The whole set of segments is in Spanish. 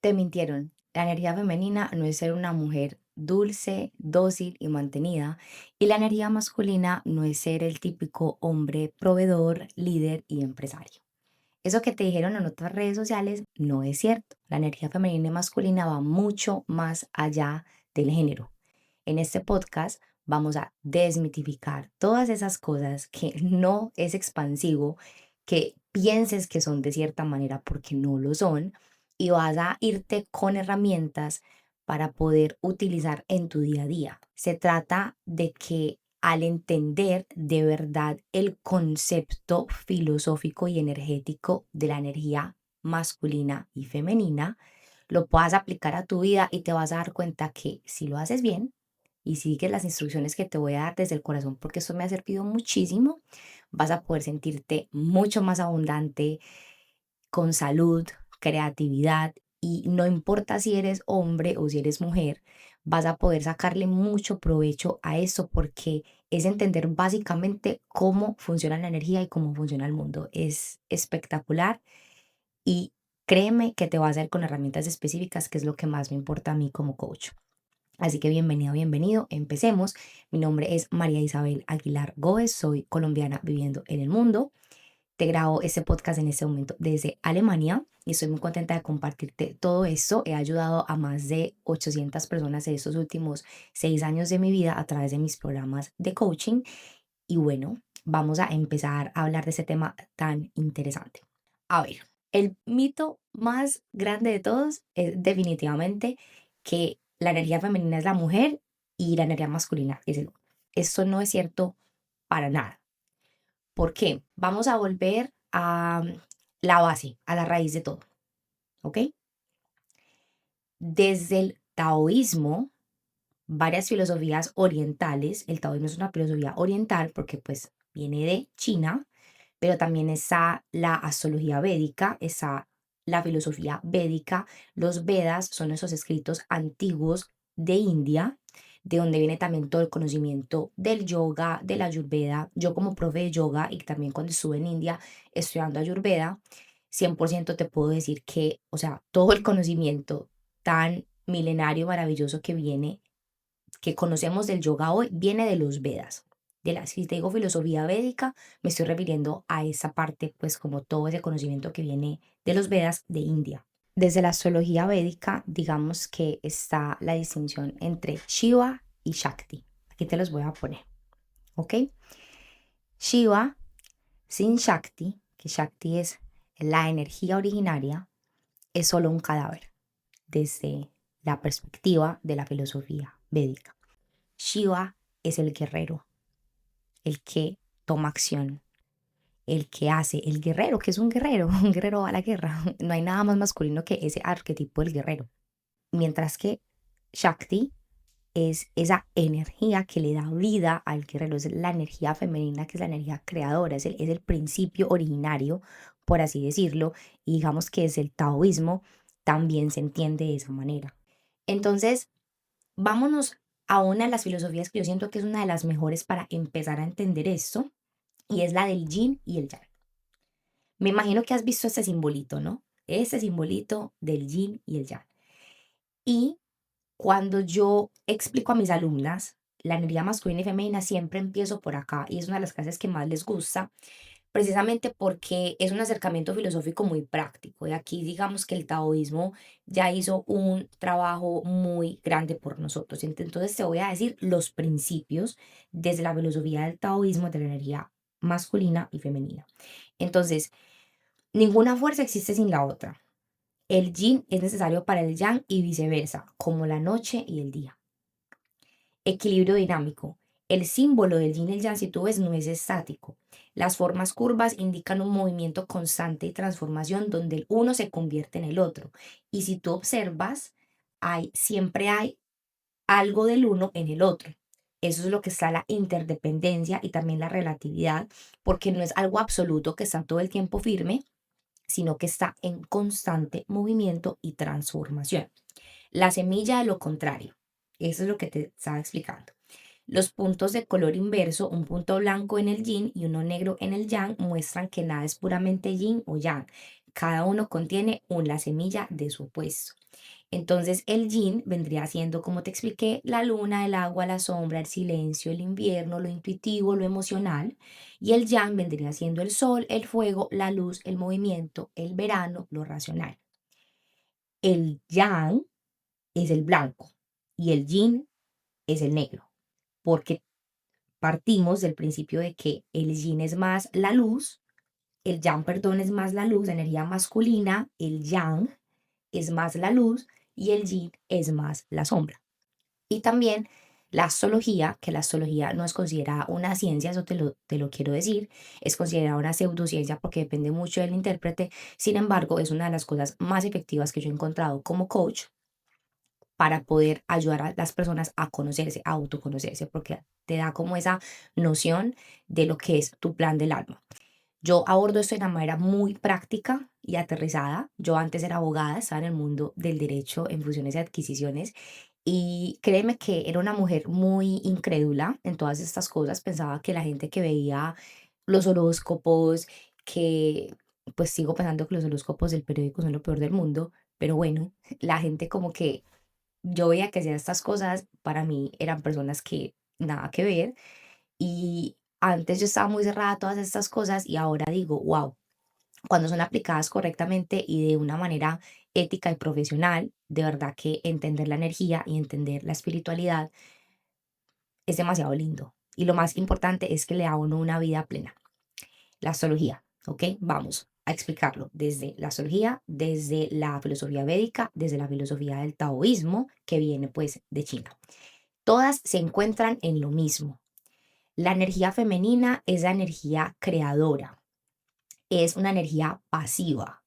Te mintieron. La energía femenina no es ser una mujer dulce, dócil y mantenida. Y la energía masculina no es ser el típico hombre proveedor, líder y empresario. Eso que te dijeron en otras redes sociales no es cierto. La energía femenina y masculina va mucho más allá del género. En este podcast vamos a desmitificar todas esas cosas que no es expansivo, que pienses que son de cierta manera porque no lo son, y vas a irte con herramientas para poder utilizar en tu día a día. Se trata de que al entender de verdad el concepto filosófico y energético de la energía masculina y femenina, lo puedas aplicar a tu vida y te vas a dar cuenta que si lo haces bien y sigues las instrucciones que te voy a dar desde el corazón, porque esto me ha servido muchísimo, vas a poder sentirte mucho más abundante, con salud, creatividad, y no importa si eres hombre o si eres mujer, vas a poder sacarle mucho provecho a eso porque es entender básicamente cómo funciona la energía y cómo funciona el mundo. Es espectacular y créeme que te va a hacer con herramientas específicas, que es lo que más me importa a mí como coach. Así que bienvenido, bienvenido. Empecemos. Mi nombre es María Isabel Aguilar Góez, soy colombiana viviendo en el mundo. Te grabo este podcast en este momento desde Alemania y estoy muy contenta de compartirte todo esto. He ayudado a más de 800 personas en estos últimos 6 años de mi vida a través de mis programas de coaching. Y bueno, vamos a empezar a hablar de este tema tan interesante. A ver, el mito más grande de todos es definitivamente que la energía femenina es la mujer y la energía masculina es el hombre. Esto no es cierto para nada. ¿Por qué? Vamos a volver a la base, a la raíz de todo, ¿ok? Desde el taoísmo, varias filosofías orientales, el taoísmo es una filosofía oriental porque pues viene de China, pero también está la astrología védica, está la filosofía védica. Los Vedas son esos escritos antiguos de India, de donde viene también todo el conocimiento del yoga, de la ayurveda. Yo como profe de yoga y también cuando estuve en India estudiando ayurveda, 100% te puedo decir que, o sea, todo el conocimiento tan milenario, maravilloso que viene, que conocemos del yoga hoy, viene de los Vedas. Si te digo filosofía védica, me estoy refiriendo a esa parte, pues como todo ese conocimiento que viene de los Vedas de India. Desde la astrología védica, digamos que está la distinción entre Shiva y Shakti. Aquí te los voy a poner, ¿ok? Shiva sin Shakti, que Shakti es la energía originaria, es solo un cadáver desde la perspectiva de la filosofía védica. Shiva es el guerrero, el que toma acción, el que hace, el guerrero, que es un guerrero, un guerrero va a la guerra. No hay nada más masculino que ese arquetipo del guerrero. Mientras que Shakti es esa energía que le da vida al guerrero, es la energía femenina, que es la energía creadora, es el principio originario, por así decirlo, y digamos que es el taoísmo, también se entiende de esa manera. Entonces, vámonos a una de las filosofías que yo siento que es una de las mejores para empezar a entender esto, y es la del yin y el yang. Me imagino que has visto este simbolito, ¿no? Este simbolito del yin y el yang. Y cuando yo explico a mis alumnas la energía masculina y femenina, siempre empiezo por acá y es una de las clases que más les gusta, precisamente porque es un acercamiento filosófico muy práctico. Y aquí digamos que el taoísmo ya hizo un trabajo muy grande por nosotros. Entonces te voy a decir los principios desde la filosofía del taoísmo de la energía masculina y femenina. Entonces, ninguna fuerza existe sin la otra. El yin es necesario para el yang y viceversa, como la noche y el día. Equilibrio dinámico. El símbolo del yin y el yang, si tú ves, no es estático. Las formas curvas indican un movimiento constante y transformación donde el uno se convierte en el otro. Y si tú observas, siempre hay algo del uno en el otro. Eso es lo que está la interdependencia y también la relatividad, porque no es algo absoluto que está todo el tiempo firme, sino que está en constante movimiento y transformación. La semilla de lo contrario. Eso es lo que te estaba explicando. Los puntos de color inverso, un punto blanco en el yin y uno negro en el yang, muestran que nada es puramente yin o yang. Cada uno contiene la semilla de su opuesto. Entonces el yin vendría siendo, como te expliqué, la luna, el agua, la sombra, el silencio, el invierno, lo intuitivo, lo emocional. Y el yang vendría siendo el sol, el fuego, la luz, el movimiento, el verano, lo racional. El yang es el blanco y el yin es el negro, porque partimos del principio de que el yin es más la luz, el yang, perdón, es más la luz, la energía masculina, el yang es más la luz y el yin es más la sombra. Y también la astrología, que la astrología no es considerada una ciencia, eso te lo quiero decir, es considerada una pseudociencia porque depende mucho del intérprete. Sin embargo, es una de las cosas más efectivas que yo he encontrado como coach para poder ayudar a las personas a conocerse, a autoconocerse, porque te da como esa noción de lo que es tu plan del alma. Yo abordo esto de una manera muy práctica y aterrizada. Yo antes era abogada, estaba en el mundo del derecho en fusiones y adquisiciones y créeme que era una mujer muy incrédula en todas estas cosas. Pensaba que la gente que veía los horóscopos, que pues sigo pensando que los horóscopos del periódico son lo peor del mundo, pero bueno, la gente como que yo veía que hacía estas cosas, para mí eran personas que nada que ver y antes yo estaba muy cerrada a todas estas cosas y ahora digo, wow, cuando son aplicadas correctamente y de una manera ética y profesional, de verdad que entender la energía y entender la espiritualidad es demasiado lindo. Y lo más importante es que le da a uno una vida plena. La astrología, ¿ok? Vamos a explicarlo desde la astrología, desde la filosofía védica, desde la filosofía del taoísmo, que viene pues de China. Todas se encuentran en lo mismo. La energía femenina es la energía creadora, es una energía pasiva,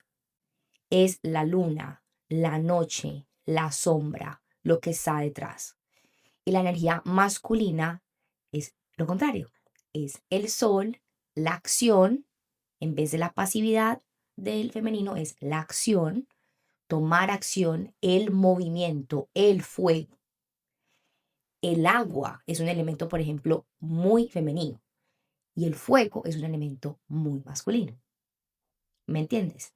es la luna, la noche, la sombra, lo que está detrás. Y la energía masculina es lo contrario, es el sol, la acción, en vez de la pasividad del femenino, es la acción, tomar acción, el movimiento, el fuego. El agua es un elemento, por ejemplo, muy femenino y el fuego es un elemento muy masculino. ¿Me entiendes?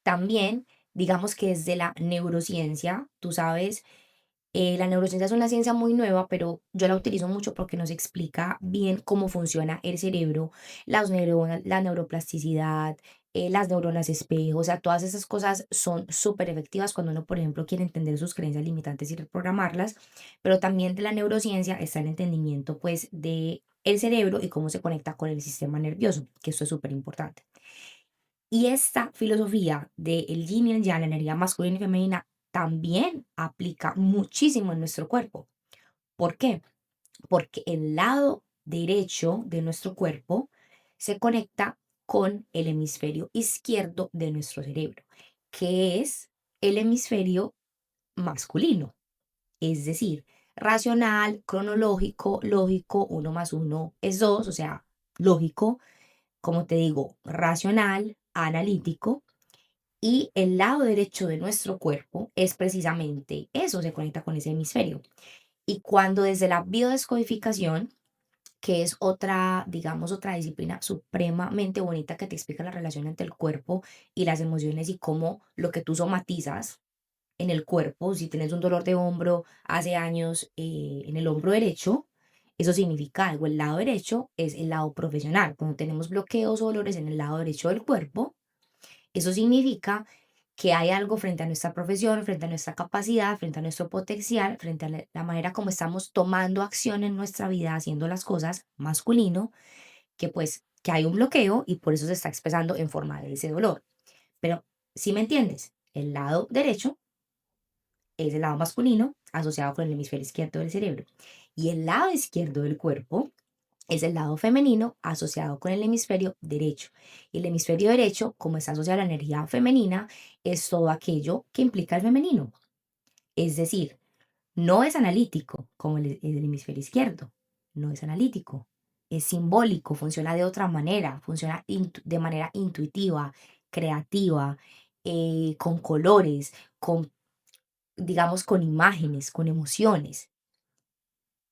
También, digamos que desde la neurociencia, tú sabes, la neurociencia es una ciencia muy nueva, pero yo la utilizo mucho porque nos explica bien cómo funciona el cerebro, las neuronas, la neuroplasticidad, las neuronas espejo, o sea, todas esas cosas son súper efectivas cuando uno, por ejemplo, quiere entender sus creencias limitantes y reprogramarlas, pero también de la neurociencia está el entendimiento, pues, de el cerebro y cómo se conecta con el sistema nervioso, que esto es súper importante. Y esta filosofía del yin y el yang, la energía masculina y femenina, también aplica muchísimo en nuestro cuerpo. ¿Por qué? Porque el lado derecho de nuestro cuerpo se conecta con el hemisferio izquierdo de nuestro cerebro, que es el hemisferio masculino, es decir, racional, cronológico, lógico, uno más uno es dos, o sea, lógico, como te digo, racional, analítico, y el lado derecho de nuestro cuerpo es precisamente eso, se conecta con ese hemisferio. Y cuando desde la biodescodificación, que es otra, digamos, otra disciplina supremamente bonita que te explica la relación entre el cuerpo y las emociones y cómo lo que tú somatizas en el cuerpo, si tienes un dolor de hombro hace años en el hombro derecho, eso significa algo. El lado derecho es el lado profesional. Cuando tenemos bloqueos o dolores en el lado derecho del cuerpo, eso significa que hay algo frente a nuestra profesión, frente a nuestra capacidad, frente a nuestro potencial, frente a la manera como estamos tomando acción en nuestra vida, haciendo las cosas masculino, que pues que hay un bloqueo y por eso se está expresando en forma de ese dolor. Pero si me entiendes, el lado derecho es el lado masculino asociado con el hemisferio izquierdo del cerebro y el lado izquierdo del cuerpo es el lado femenino asociado con el hemisferio derecho. Y el hemisferio derecho, como está asociado a la energía femenina, es todo aquello que implica el femenino. Es decir, no es analítico como el hemisferio izquierdo, no es analítico, es simbólico, funciona de otra manera, funciona de manera intuitiva, creativa, con colores, con, digamos, con imágenes, con emociones.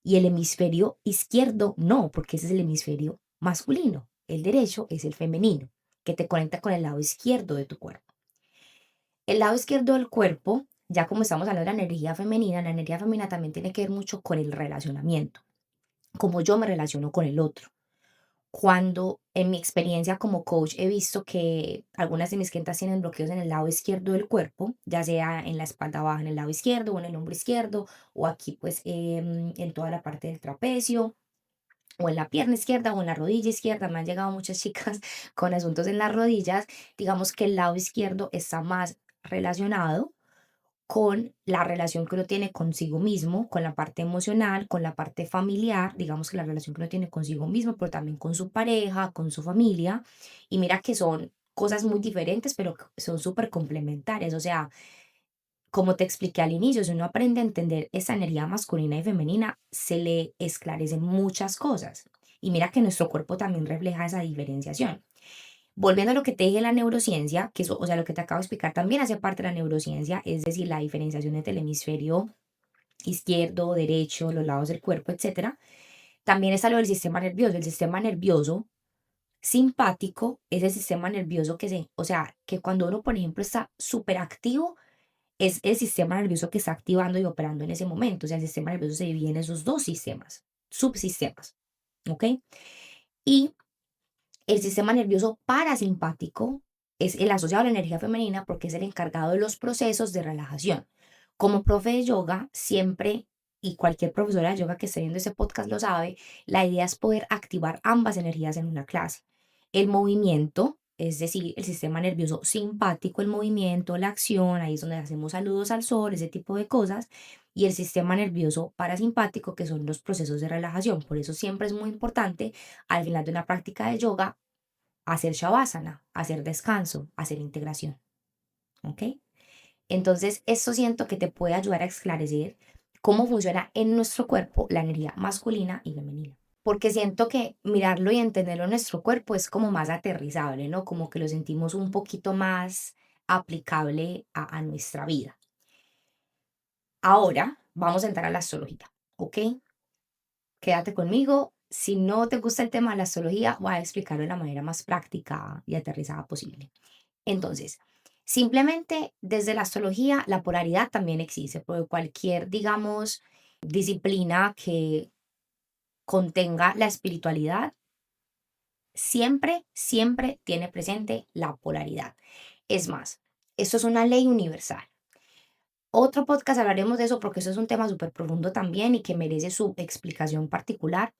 Y el hemisferio izquierdo no, porque ese es el hemisferio masculino. El derecho es el femenino, que te conecta con el lado izquierdo de tu cuerpo. El lado izquierdo del cuerpo Ya como estamos hablando de la energía femenina también tiene que ver mucho con el relacionamiento, cómo yo me relaciono con el otro. Cuando en mi experiencia como coach he visto que algunas de mis clientas tienen bloqueos en el lado izquierdo del cuerpo, ya sea en la espalda baja en el lado izquierdo o en el hombro izquierdo, o aquí pues en toda la parte del trapecio, o en la pierna izquierda o en la rodilla izquierda. Me han llegado muchas chicas con asuntos en las rodillas. Digamos que el lado izquierdo está más relacionado con la relación que uno tiene consigo mismo, con la parte emocional, con la parte familiar, digamos que la relación que uno tiene consigo mismo, pero también con su pareja, con su familia. Y mira que son cosas muy diferentes, pero son súper complementarias. O sea, como te expliqué al inicio, si uno aprende a entender esa energía masculina y femenina, se le esclarecen muchas cosas. Y mira que nuestro cuerpo también refleja esa diferenciación. Volviendo a lo que te dije de la neurociencia, que eso, o sea, lo que te acabo de explicar también hace parte de la neurociencia, es decir, la diferenciación entre el hemisferio izquierdo, derecho, los lados del cuerpo, etcétera. También está lo del sistema nervioso. El sistema nervioso simpático es el sistema nervioso o sea, que cuando uno, por ejemplo, está súper activo, es el sistema nervioso que está activando y operando en ese momento. O sea, el sistema nervioso se divide en esos dos sistemas, subsistemas, ¿ok? Y el sistema nervioso parasimpático es el asociado a la energía femenina porque es el encargado de los procesos de relajación. Como profe de yoga, siempre, y cualquier profesora de yoga que esté viendo ese podcast lo sabe, la idea es poder activar ambas energías en una clase. El movimiento, es decir, el sistema nervioso simpático, el movimiento, la acción, ahí es donde hacemos saludos al sol, ese tipo de cosas, y el sistema nervioso parasimpático, que son los procesos de relajación. Por eso siempre es muy importante al final de una práctica de yoga hacer shavasana, hacer descanso, hacer integración, ¿ok? Entonces, esto siento que te puede ayudar a esclarecer cómo funciona en nuestro cuerpo la energía masculina y femenina. Porque siento que mirarlo y entenderlo en nuestro cuerpo es como más aterrizable, ¿no? Como que lo sentimos un poquito más aplicable a nuestra vida. Ahora vamos a entrar a la astrología, ¿ok? Quédate conmigo. Si no te gusta el tema de la astrología, voy a explicarlo de la manera más práctica y aterrizada posible. Entonces, simplemente desde la astrología, la polaridad también existe, porque cualquier, digamos, disciplina que contenga la espiritualidad, siempre, siempre tiene presente la polaridad. Es más, esto es una ley universal. Otro podcast hablaremos de eso porque eso es un tema súper profundo también y que merece su explicación particular,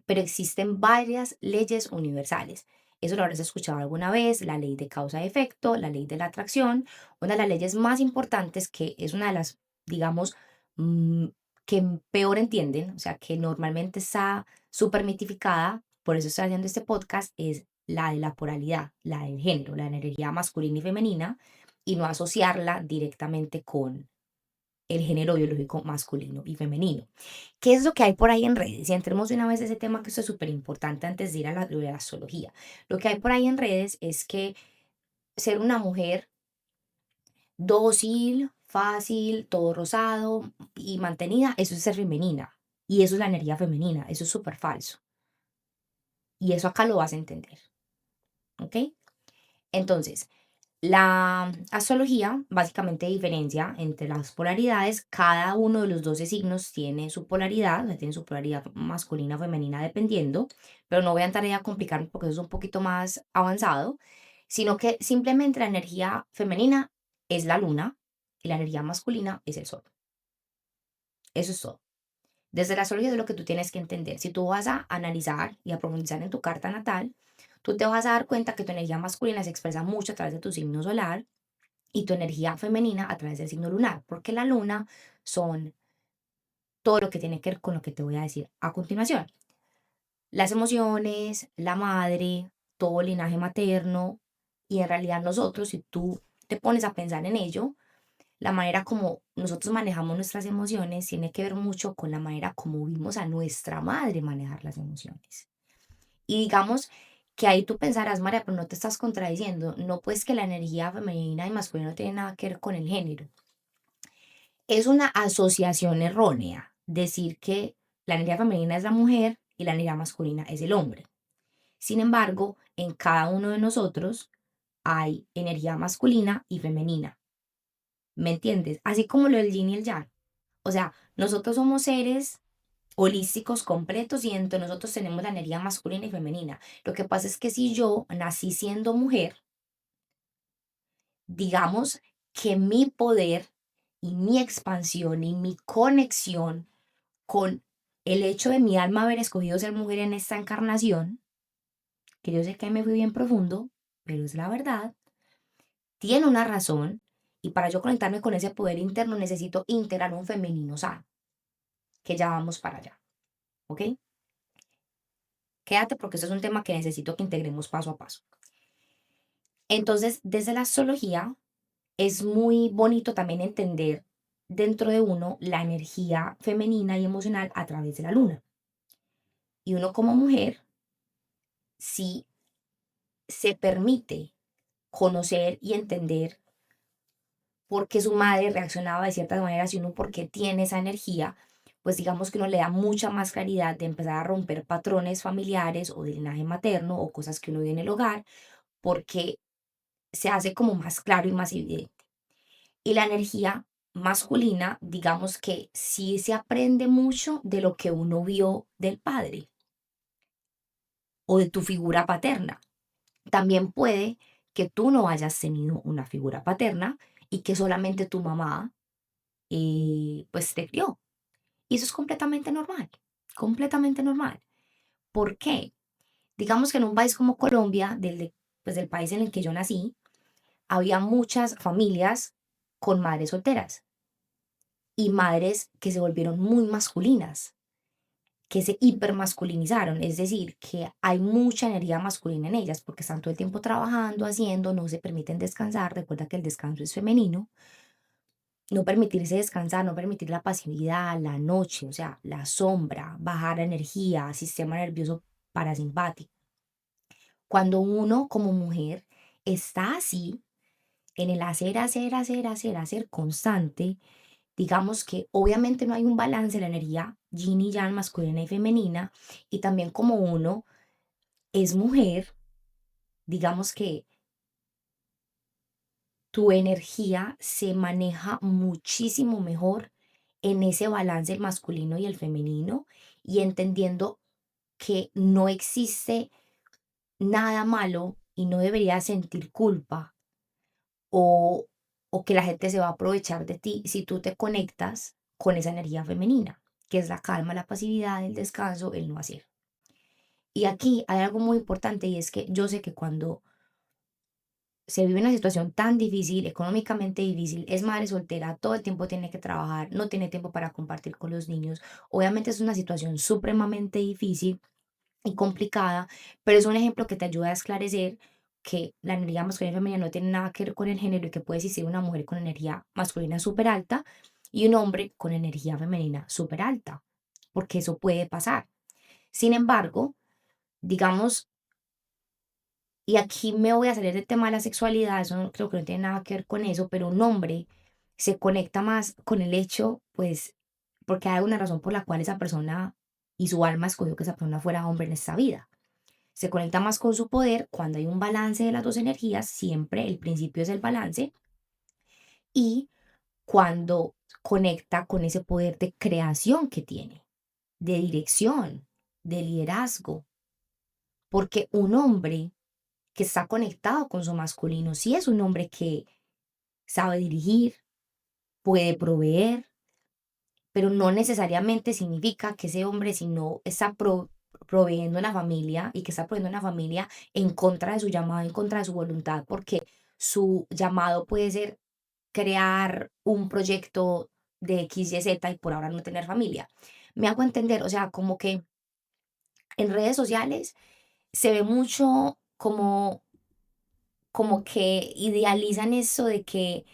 pero existen varias leyes universales. Eso lo habrás escuchado alguna vez, la ley de causa y efecto, la ley de la atracción, una de las leyes más importantes que es una de las, digamos, mm, que peor entienden, o sea, que normalmente está súper mitificada, por eso estoy haciendo este podcast, es la de la polaridad, la del género, la energía masculina y femenina, y no asociarla directamente con el género biológico masculino y femenino. ¿Qué es lo que hay por ahí en redes? Y entremos de una vez a ese tema que esto es súper importante antes de ir a lo de la astrología. Lo que hay por ahí en redes es que ser una mujer dócil, fácil, todo rosado y mantenida, eso es ser femenina. Y eso es la energía femenina. Eso es súper falso. Y eso acá lo vas a entender. ¿Ok? Entonces, la astrología básicamente diferencia entre las polaridades. Cada uno de los 12 signos tiene su polaridad, o sea, tiene su polaridad masculina o femenina dependiendo, pero no voy a entrar ahí a complicarme porque eso es un poquito más avanzado, sino que simplemente la energía femenina es la luna y la energía masculina es el sol. Eso es todo. Desde la astrología es lo que tú tienes que entender. Si tú vas a analizar y a profundizar en tu carta natal, tú te vas a dar cuenta que tu energía masculina se expresa mucho a través de tu signo solar y tu energía femenina a través del signo lunar, porque la luna son todo lo que tiene que ver con lo que te voy a decir a continuación. Las emociones, la madre, todo el linaje materno y en realidad nosotros, si tú te pones a pensar en ello, la manera como nosotros manejamos nuestras emociones tiene que ver mucho con la manera como vimos a nuestra madre manejar las emociones. Y digamos que ahí tú pensarás, María, pero no te estás contradiciendo. No, pues que la energía femenina y masculina no tiene nada que ver con el género. Es una asociación errónea decir que la energía femenina es la mujer y la energía masculina es el hombre. Sin embargo, en cada uno de nosotros hay energía masculina y femenina. ¿me entiendes? Así como lo del yin y el yang. O sea, nosotros somos seres holísticos completos y entre nosotros tenemos la energía masculina y femenina. Lo que pasa es que si yo nací siendo mujer, digamos que mi poder y mi expansión y mi conexión con el hecho de mi alma haber escogido ser mujer en esta encarnación, que yo sé que me fui bien profundo, pero es la verdad, tiene una razón y para yo conectarme con ese poder interno necesito integrar un femenino sano, que ya vamos para allá, ¿ok? Quédate porque esto es un tema que necesito que integremos paso a paso. Entonces, desde la astrología es muy bonito también entender dentro de uno la energía femenina y emocional a través de la luna. Y uno como mujer, si se permite conocer y entender por qué su madre reaccionaba de ciertas maneras y uno por qué tiene esa energía, pues digamos que uno le da mucha más claridad de empezar a romper patrones familiares o de linaje materno o cosas que uno vive en el hogar, porque se hace como más claro y más evidente. Y la energía masculina, digamos que sí se aprende mucho de lo que uno vio del padre o de tu figura paterna. También puede que tú no hayas tenido una figura paterna y que solamente tu mamá pues te crió. Y eso es completamente normal. ¿Por qué? Digamos que en un país como Colombia, pues del país en el que yo nací, había muchas familias con madres solteras y madres que se volvieron muy masculinas, que se hipermasculinizaron, es decir, que hay mucha energía masculina en ellas porque están todo el tiempo trabajando, haciendo, no se permiten descansar. Recuerda que el descanso es femenino. No permitirse descansar, no permitir la pasividad, la noche, o sea, la sombra, bajar la energía, sistema nervioso parasimpático. Cuando uno como mujer está así, en el hacer constante, digamos que obviamente no hay un balance en la energía yin y yang, masculina y femenina, y también como uno es mujer, digamos que tu energía se maneja muchísimo mejor en ese balance el masculino y el femenino y entendiendo que no existe nada malo y no deberías sentir culpa o, o que la gente se va a aprovechar de ti si tú te conectas con esa energía femenina, que es la calma, la pasividad, el descanso, el no hacer. Y aquí hay algo muy importante y es que yo sé que cuando se vive una situación tan difícil, económicamente difícil, es madre soltera, todo el tiempo tiene que trabajar, no tiene tiempo para compartir con los niños. Obviamente es una situación supremamente difícil y complicada, pero es un ejemplo que te ayuda a esclarecer que la energía masculina y femenina no tiene nada que ver con el género y que puede existir una mujer con energía masculina súper alta y un hombre con energía femenina súper alta, porque eso puede pasar. Sin embargo, digamos, y aquí me voy a salir del tema de la sexualidad, eso creo que no tiene nada que ver con eso, pero un hombre se conecta más con el hecho, pues, porque hay una razón por la cual esa persona y su alma escogió que esa persona fuera hombre en esta vida. Se conecta más con su poder cuando hay un balance de las dos energías, siempre el principio es el balance, y cuando conecta con ese poder de creación que tiene, de dirección, de liderazgo, porque un hombre que está conectado con su masculino, sí es un hombre que sabe dirigir, puede proveer, pero no necesariamente significa que ese hombre, si no está proveyendo una familia y que está proveyendo una familia en contra de su llamado, en contra de su voluntad, porque su llamado puede ser crear un proyecto de X, Y, Z y por ahora no tener familia. Me hago entender, o sea, como que en redes sociales se ve mucho como que idealizan eso de que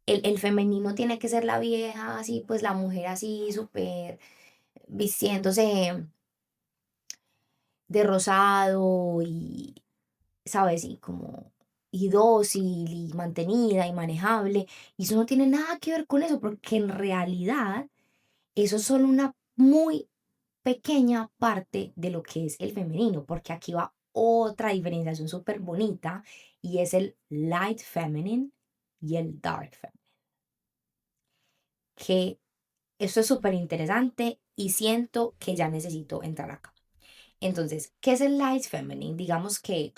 el femenino tiene que ser la vieja, así, pues la mujer así, súper vistiéndose de rosado y, ¿sabes? Y como, y dócil y mantenida y manejable. Y eso no tiene nada que ver con eso, porque en realidad eso es solo una muy pequeña parte de lo que es el femenino, porque aquí va otra diferenciación súper bonita y es el light feminine y el dark feminine. porque esto es súper interesante y siento que ya necesito entrar acá. Entonces, ¿qué es el light feminine? Digamos que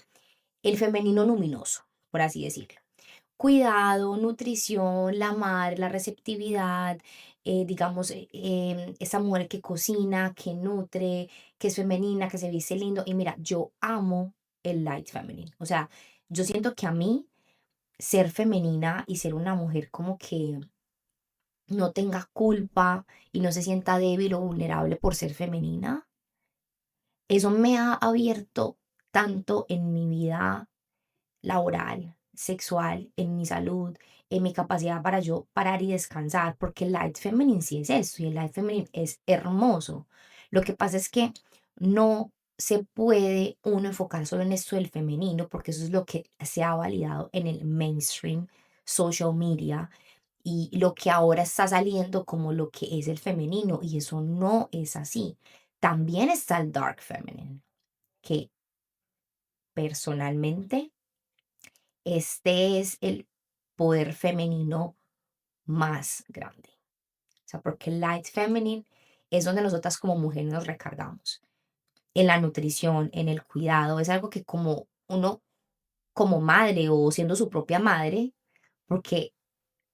el femenino luminoso, por así decirlo. Cuidado, nutrición, la madre, la receptividad, digamos, esa mujer que cocina, que nutre, que es femenina, que se viste lindo. Y mira, yo amo el light feminine. O sea, yo siento que a mí ser femenina y ser una mujer como que no tenga culpa y no se sienta débil o vulnerable por ser femenina, eso me ha abierto tanto en mi vida laboral, sexual, en mi salud, en mi capacidad para yo parar y descansar, porque el light feminine sí es eso y el light feminine es hermoso. Lo que pasa es que no se puede uno enfocar solo en esto del femenino, porque eso es lo que se ha validado en el mainstream social media y lo que ahora está saliendo como lo que es el femenino, y eso no es así. También está el dark feminine, que personalmente este es el poder femenino más grande. O sea, porque el light feminine es donde nosotras como mujeres nos recargamos. En la nutrición, en el cuidado, es algo que como uno, como madre o siendo su propia madre, porque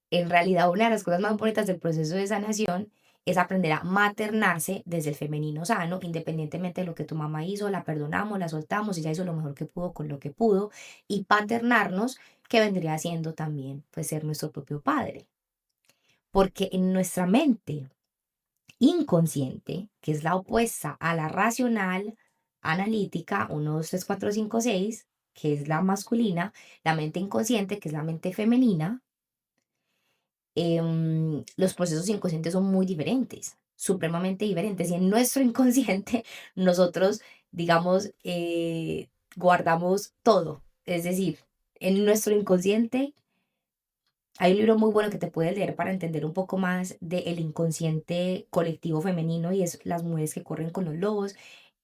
en realidad una de las cosas más bonitas del proceso de sanación es aprender a maternarse desde el femenino sano, independientemente de lo que tu mamá hizo, la perdonamos, la soltamos, ella hizo lo mejor que pudo con lo que pudo, y paternarnos, que vendría siendo también pues ser nuestro propio padre. Porque en nuestra mente inconsciente, que es la opuesta a la racional, analítica, 1, 2, 3, 4, 5, 6, que es la masculina, la mente inconsciente, que es la mente femenina, los procesos inconscientes son muy diferentes, supremamente diferentes. Y en nuestro inconsciente nosotros, digamos, guardamos todo. Es decir, en nuestro inconsciente hay un libro muy bueno que te puedes leer para entender un poco más del inconsciente colectivo femenino y es Las mujeres que corren con los lobos.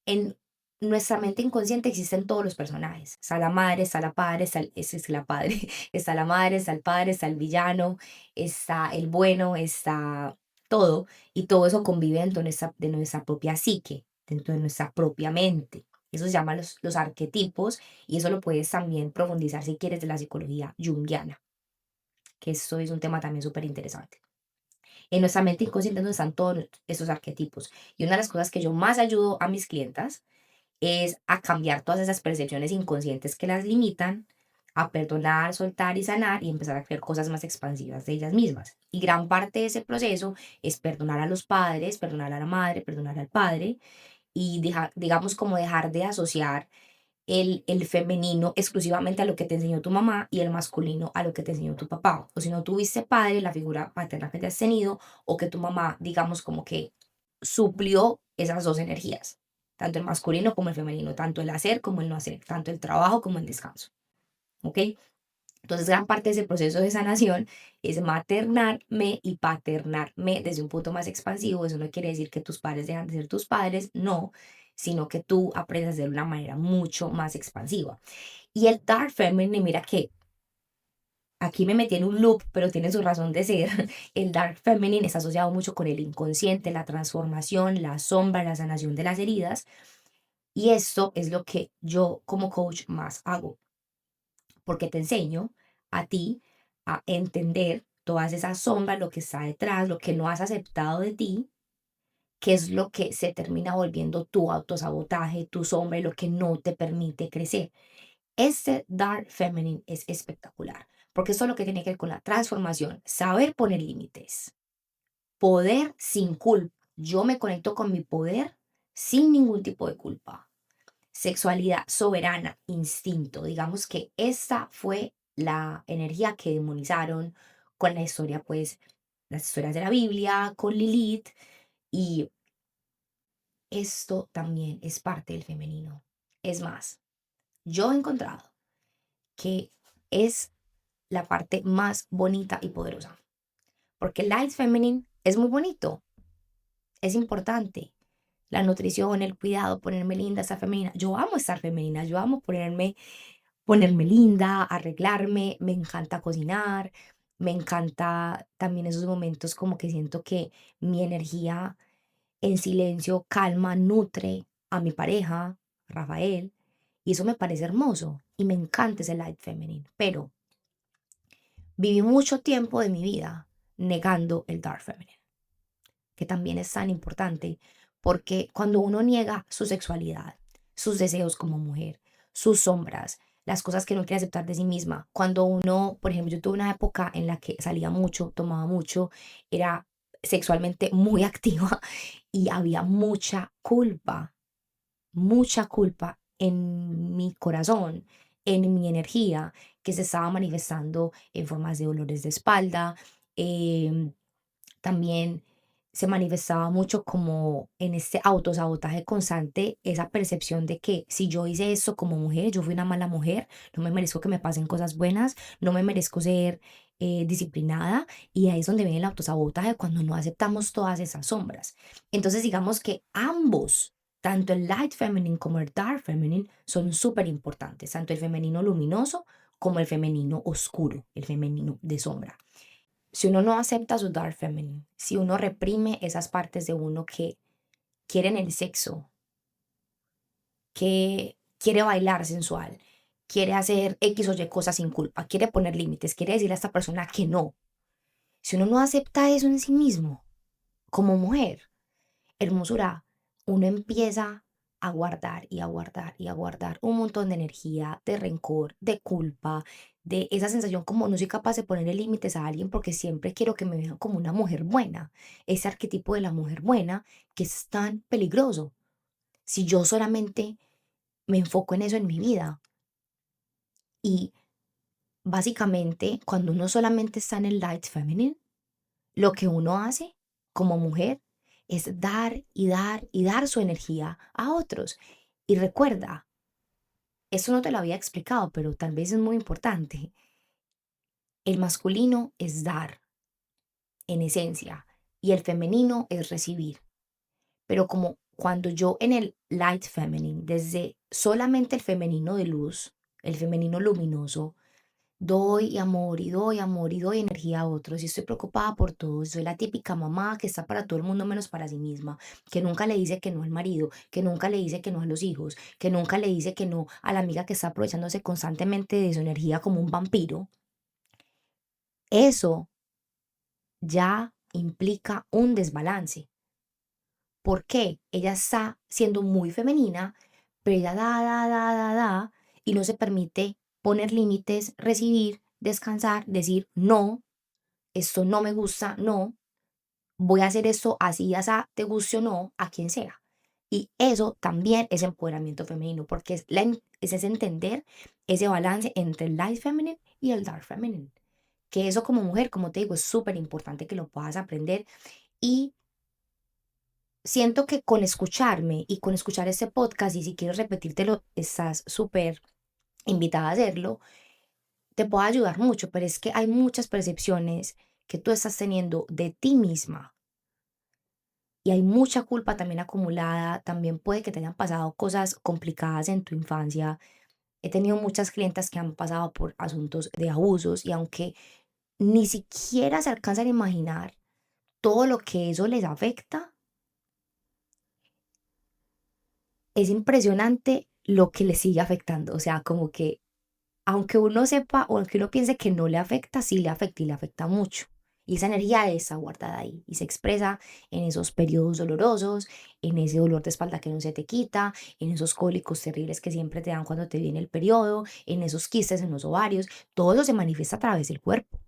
En nuestra mente inconsciente existen todos los personajes. Está la madre, está la padre, es la padre, está la madre, está el padre, está el villano, está el bueno, está todo. Y todo eso convive dentro de nuestra propia psique, dentro de nuestra propia mente. Eso se llama los arquetipos y eso lo puedes también profundizar si quieres de la psicología junguiana, que eso es un tema también súper interesante. En nuestra mente inconsciente es donde están todos esos arquetipos. Y una de las cosas que yo más ayudo a mis clientas es a cambiar todas esas percepciones inconscientes que las limitan, a perdonar, soltar y sanar y empezar a crear cosas más expansivas de ellas mismas. Y gran parte de ese proceso es perdonar a los padres, perdonar a la madre, perdonar al padre y digamos como dejar de asociar el femenino exclusivamente a lo que te enseñó tu mamá y el masculino a lo que te enseñó tu papá. O si no tuviste padre, la figura paterna que te has tenido, o que tu mamá, digamos, como que suplió esas dos energías, tanto el masculino como el femenino, tanto el hacer como el no hacer, tanto el trabajo como el descanso. ¿Ok? Entonces, gran parte de ese proceso de sanación es maternarme y paternarme desde un punto más expansivo. Eso no quiere decir que tus padres dejan de ser tus padres, no, sino que tú aprendes de una manera mucho más expansiva. Y el Dark Feminine, mira que aquí me metí en un loop, pero tiene su razón de ser. El Dark Feminine está asociado mucho con el inconsciente, la transformación, la sombra, la sanación de las heridas. Y esto es lo que yo como coach más hago, porque te enseño a ti a entender todas esas sombras, lo que está detrás, lo que no has aceptado de ti, que es lo que se termina volviendo tu autosabotaje, tu sombra y lo que no te permite crecer. Este Dark Feminine es espectacular, porque eso es lo que tiene que ver con la transformación, saber poner límites, poder sin culpa. Yo me conecto con mi poder sin ningún tipo de culpa. Sexualidad soberana, instinto. Digamos que esta fue la energía que demonizaron con la historia, pues, las historias de la Biblia, con Lilith, y esto también es parte del femenino. Es más, yo he encontrado que es la parte más bonita y poderosa, porque el light feminine es muy bonito, es importante. La nutrición, el cuidado, ponerme linda, estar femenina. Yo amo estar femenina, yo amo ponerme linda, arreglarme, me encanta cocinar, Me encanta también esos momentos como que siento que mi energía en silencio calma, nutre a mi pareja, Rafael, y eso me parece hermoso y me encanta ese light feminine, pero viví mucho tiempo de mi vida negando el dark feminine, que también es tan importante, porque cuando uno niega su sexualidad, sus deseos como mujer, sus sombras, las cosas que no quiere aceptar de sí misma, cuando uno, por ejemplo, yo tuve una época en la que salía mucho, tomaba mucho, era sexualmente muy activa y había mucha culpa en mi corazón, en mi energía, que se estaba manifestando en formas de dolores de espalda, em, también se manifestaba mucho como en este autosabotaje constante, esa percepción de que si yo hice esto como mujer, yo fui una mala mujer, no me merezco que me pasen cosas buenas, no me merezco ser disciplinada, y ahí es donde viene el autosabotaje cuando no aceptamos todas esas sombras. Entonces digamos que ambos, tanto el light feminine como el dark feminine, son súper importantes, tanto el femenino luminoso como el femenino oscuro, el femenino de sombra. Si uno no acepta su dark feminine, si uno reprime esas partes de uno que quieren el sexo, que quiere bailar sensual, quiere hacer X o Y cosas sin culpa, quiere poner límites, quiere decirle a esta persona que no. Si uno no acepta eso en sí mismo, como mujer, hermosura, uno empieza a guardar y a guardar y a guardar un montón de energía, de rencor, de culpa, de esa sensación como no soy capaz de ponerle límites a alguien porque siempre quiero que me vean como una mujer buena. Ese arquetipo de la mujer buena que es tan peligroso. Si yo solamente me enfoco en eso en mi vida y básicamente cuando uno solamente está en el light feminine, lo que uno hace como mujer es dar y dar y dar su energía a otros. Y recuerda, eso no te lo había explicado, pero tal vez es muy importante. El masculino es dar, en esencia, y el femenino es recibir. Pero como cuando yo en el light feminine, desde solamente el femenino de luz, el femenino luminoso, doy amor y doy amor y doy energía a otros y estoy preocupada por todos. Soy la típica mamá que está para todo el mundo menos para sí misma, que nunca le dice que no al marido, que nunca le dice que no a los hijos, que nunca le dice que no a la amiga que está aprovechándose constantemente de su energía como un vampiro. Eso ya implica un desbalance. ¿Por qué? Ella está siendo muy femenina, pero ella da, y no se permite poner límites, recibir, descansar, decir no, esto no me gusta, no, voy a hacer esto así, así, te guste o no, a quien sea. Y eso también es empoderamiento femenino, porque es ese entender ese balance entre el light feminine y el dark feminine. Que eso como mujer, como te digo, es súper importante que lo puedas aprender. Y siento que con escucharme y con escuchar este podcast, y si quieres repetírtelo, estás súper invitada a hacerlo, te puede ayudar mucho, pero es que hay muchas percepciones que tú estás teniendo de ti misma y hay mucha culpa también acumulada, también puede que te hayan pasado cosas complicadas en tu infancia. He tenido muchas clientas que han pasado por asuntos de abusos y aunque ni siquiera se alcanzan a imaginar todo lo que eso les afecta, es impresionante lo que les sigue afectando. O sea, como que aunque uno sepa o aunque uno piense que no le afecta, sí le afecta y le afecta mucho. Y esa energía está guardada ahí y se expresa en esos periodos dolorosos, en ese dolor de espalda que no se te quita, en esos cólicos terribles que siempre te dan cuando te viene el periodo, en esos quistes en los ovarios. Todo eso se manifiesta a través del cuerpo,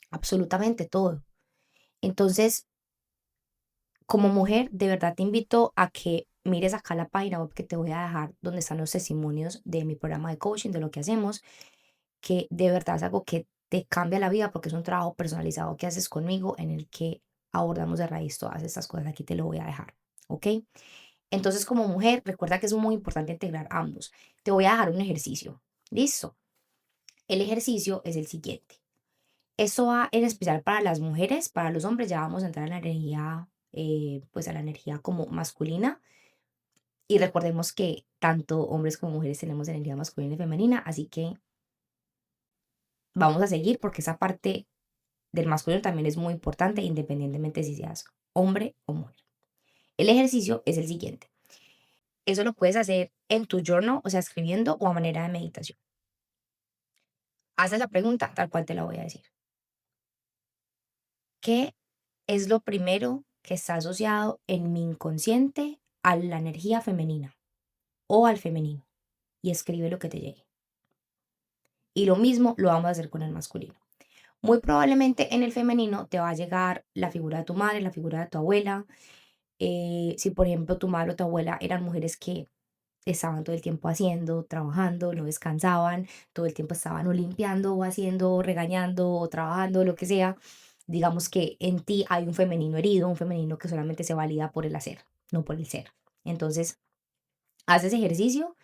absolutamente todo. Entonces, como mujer, de verdad te invito a que mires acá la página web que te voy a dejar, donde están los testimonios de mi programa de coaching, de lo que hacemos, que de verdad es algo que te cambia la vida porque es un trabajo personalizado que haces conmigo en el que abordamos de raíz todas estas cosas. Aquí te lo voy a dejar, ¿ok? Entonces, como mujer, recuerda que es muy importante integrar ambos. Te voy a dejar un ejercicio. ¿Listo? El ejercicio es el siguiente. Esto va en especial para las mujeres, para los hombres ya vamos a entrar en la energía, pues a la energía como masculina. Y recordemos que tanto hombres como mujeres tenemos energía masculina y femenina, así que vamos a seguir porque esa parte del masculino también es muy importante, independientemente si seas hombre o mujer. El ejercicio es el siguiente. Eso lo puedes hacer en tu journal, o sea, escribiendo o a manera de meditación. Haces la pregunta tal cual te la voy a decir. ¿Qué es lo primero que está asociado en mi inconsciente a la energía femenina o al femenino? Y escribe lo que te llegue. Y lo mismo lo vamos a hacer con el masculino. Muy probablemente en el femenino te va a llegar la figura de tu madre, la figura de tu abuela. Si por ejemplo tu madre o tu abuela eran mujeres que estaban todo el tiempo haciendo, trabajando, no descansaban, todo el tiempo estaban o limpiando o haciendo, o regañando o trabajando, lo que sea, digamos que en ti hay un femenino herido, un femenino que solamente se valida por el hacer, no por el ser. Entonces, haces ejercicio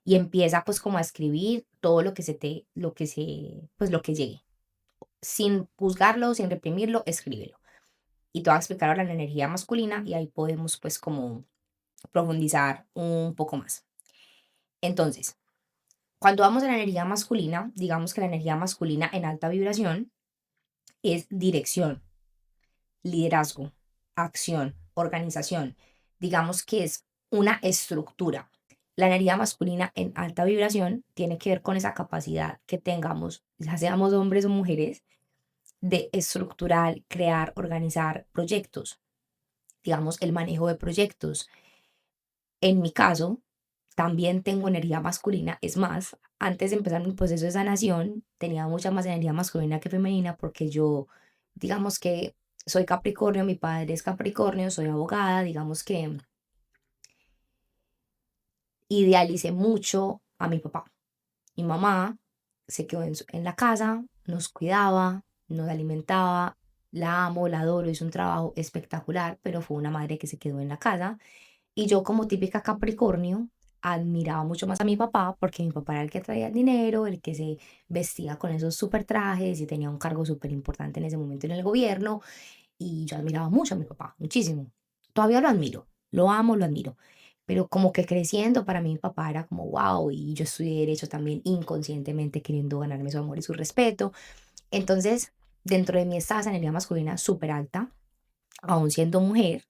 y empieza pues como a escribir todo lo que pues lo que llegue. Sin juzgarlo, sin reprimirlo, escríbelo. Y te voy a explicar ahora la energía masculina y ahí podemos pues como profundizar un poco más. Entonces, cuando vamos a la energía masculina, digamos que la energía masculina en alta vibración es dirección, liderazgo, acción, organización. Digamos que es una estructura. La energía masculina en alta vibración tiene que ver con esa capacidad que tengamos, ya seamos hombres o mujeres, de estructurar, crear, organizar proyectos. Digamos, el manejo de proyectos. En mi caso, también tengo energía masculina. Es más, antes de empezar mi proceso de sanación, tenía mucha más energía masculina que femenina porque yo, digamos que soy Capricornio, mi padre es Capricornio, soy abogada, digamos que idealicé mucho a mi papá. Mi mamá se quedó en la casa, nos cuidaba, nos alimentaba, la amo, la adoro, hizo un trabajo espectacular, pero fue una madre que se quedó en la casa. Y yo como típica Capricornio, admiraba mucho más a mi papá porque mi papá era el que traía el dinero, el que se vestía con esos súper trajes y tenía un cargo súper importante en ese momento en el gobierno. Y yo admiraba mucho a mi papá, muchísimo. Todavía lo admiro, lo amo, lo admiro. Pero como que creciendo, para mí mi papá era como wow, y yo estudié derecho también inconscientemente queriendo ganarme su amor y su respeto. Entonces, dentro de mí estaba esa energía masculina súper alta, aún siendo mujer,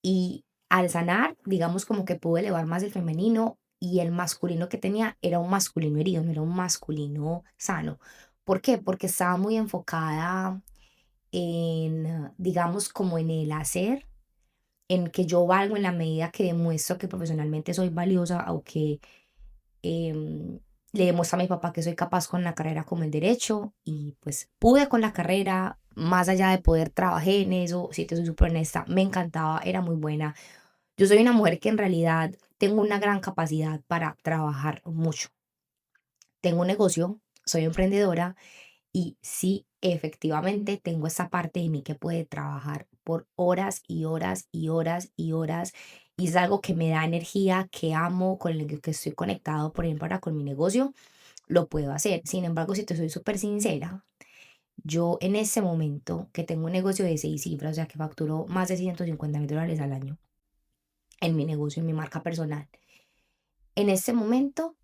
y al sanar, digamos como que pude elevar más el femenino y el masculino que tenía era un masculino herido, no era un masculino sano. ¿Por qué? Porque estaba muy enfocada en, digamos, como en el hacer, en que yo valgo en la medida que demuestro que profesionalmente soy valiosa o que em, le demuestro a mi papá que soy capaz con la carrera como el derecho y pues pude con la carrera, más allá de poder trabajé en eso, si te soy súper honesta, me encantaba, era muy buena. Yo soy una mujer que en realidad tengo una gran capacidad para trabajar mucho. Tengo un negocio, soy emprendedora y sí, efectivamente, tengo esa parte de mí que puede trabajar por horas y horas y horas y horas. Y es algo que me da energía, que amo, con el que estoy conectado, por ejemplo, ahora con mi negocio, lo puedo hacer. Sin embargo, si te soy súper sincera, yo en ese momento que tengo un negocio de 6 cifras, o sea, que facturo más de $150,000 al año en mi negocio, en mi marca personal, en este momento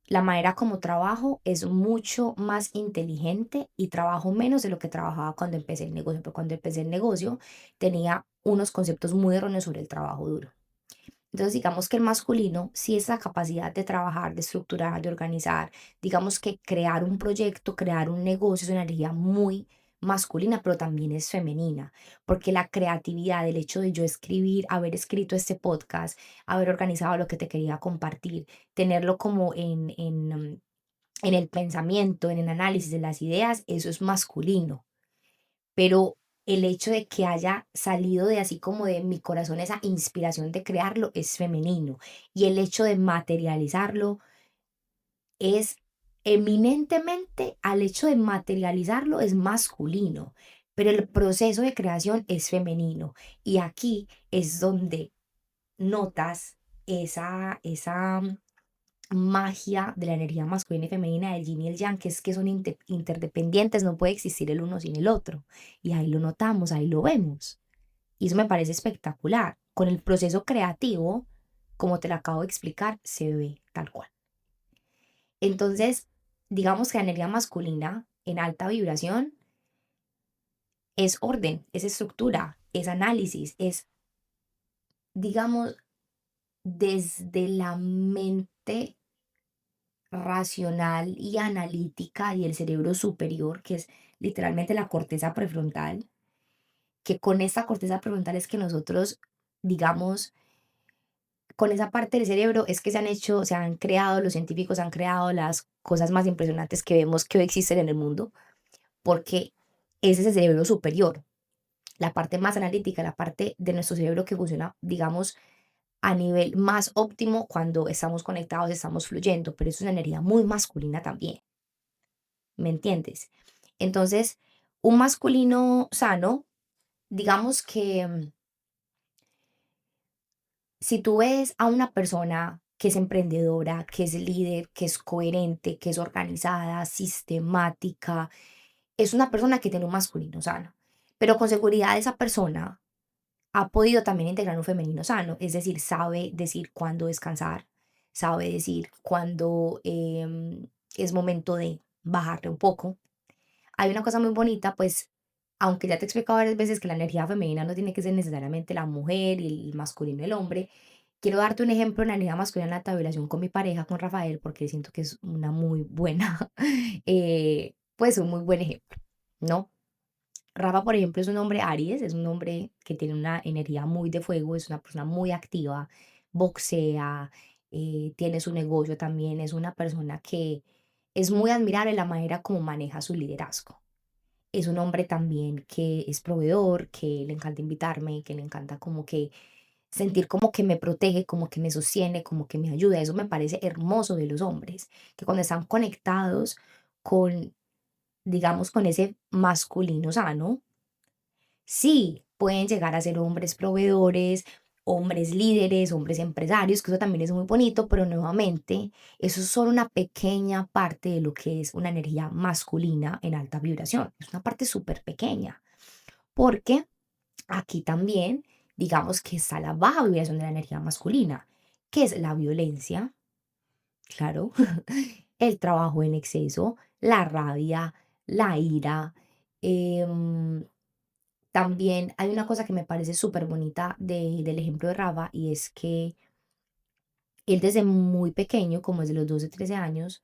la manera como trabajo es mucho más inteligente y trabajo menos de lo que trabajaba cuando empecé el negocio, pero cuando empecé el negocio tenía unos conceptos muy erróneos sobre el trabajo duro. Entonces, digamos que el masculino, sí es la capacidad de trabajar, de estructurar, de organizar, digamos que crear un proyecto, crear un negocio es una energía muy masculina, pero también es femenina, porque la creatividad, el hecho de yo escribir, haber escrito este podcast, haber organizado lo que te quería compartir, tenerlo como en el pensamiento, en el análisis de las ideas, eso es masculino, pero el hecho de que haya salido de así como de mi corazón esa inspiración de crearlo es femenino y el hecho de materializarlo es eminentemente al hecho de materializarlo es masculino, pero el proceso de creación es femenino y aquí es donde notas esa magia de la energía masculina y femenina, del yin y el yang, que es que son interdependientes, no puede existir el uno sin el otro. Y ahí lo notamos, ahí lo vemos. Y eso me parece espectacular. Con el proceso creativo, como te lo acabo de explicar, se ve tal cual. Entonces, digamos que la energía masculina en alta vibración es orden, es estructura, es análisis, es, digamos, desde la mente racional y analítica y el cerebro superior, que es literalmente la corteza prefrontal, que con esta corteza prefrontal es que nosotros, digamos, con esa parte del cerebro es que se han hecho, se han creado, los científicos han creado las cosas más impresionantes que vemos que hoy existen en el mundo, porque ese es el cerebro superior, la parte más analítica, la parte de nuestro cerebro que funciona, digamos, a nivel más óptimo cuando estamos conectados, estamos fluyendo, pero es una energía muy masculina también, ¿me entiendes? Entonces, un masculino sano, digamos que si tú ves a una persona que es emprendedora, que es líder, que es coherente, que es organizada, sistemática, es una persona que tiene un masculino sano. Pero con seguridad esa persona ha podido también integrar un femenino sano, es decir, sabe decir cuándo descansar, sabe decir cuándo es momento de bajarle un poco. Hay una cosa muy bonita, pues, aunque ya te he explicado varias veces que la energía femenina no tiene que ser necesariamente la mujer y el masculino el hombre, quiero darte un ejemplo de la energía masculina en la tabulación con mi pareja, con Rafael, porque siento que es una muy buena, pues un muy buen ejemplo, ¿no? Rafa, por ejemplo, es un hombre Aries, es un hombre que tiene una energía muy de fuego, es una persona muy activa, boxea, tiene su negocio también, es una persona que es muy admirable la manera como maneja su liderazgo. Es un hombre también que es proveedor, que le encanta invitarme, que le encanta como que sentir como que me protege, como que me sostiene, como que me ayuda. Eso me parece hermoso de los hombres, que cuando están conectados con, digamos, con ese masculino sano, sí, pueden llegar a ser hombres proveedores, hombres líderes, hombres empresarios, que eso también es muy bonito, pero nuevamente, eso es solo una pequeña parte de lo que es una energía masculina en alta vibración. Es una parte súper pequeña, porque aquí también, digamos que está la baja vibración de la energía masculina, que es la violencia, claro, el trabajo en exceso, la rabia, la ira, em, también hay una cosa que me parece súper bonita del ejemplo de Rafa y es que él desde muy pequeño, como desde los 12, 13 años,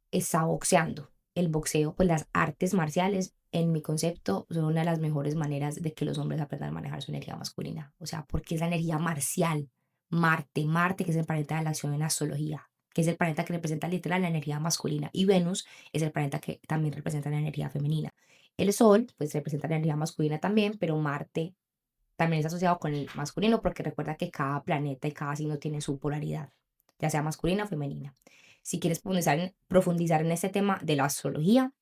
está boxeando. El boxeo, pues las artes marciales, en mi concepto, son una de las mejores maneras de que los hombres aprendan a manejar su energía masculina. O sea, porque es la energía marcial. Marte, que es el planeta de la acción en astrología, que es el planeta que representa literal la energía masculina. Y Venus es el planeta que también representa la energía femenina. El Sol, pues representa la energía masculina también, pero Marte también es asociado con el masculino porque recuerda que cada planeta y cada signo tiene su polaridad, ya sea masculina o femenina. Si quieres profundizar en este tema de la astrología,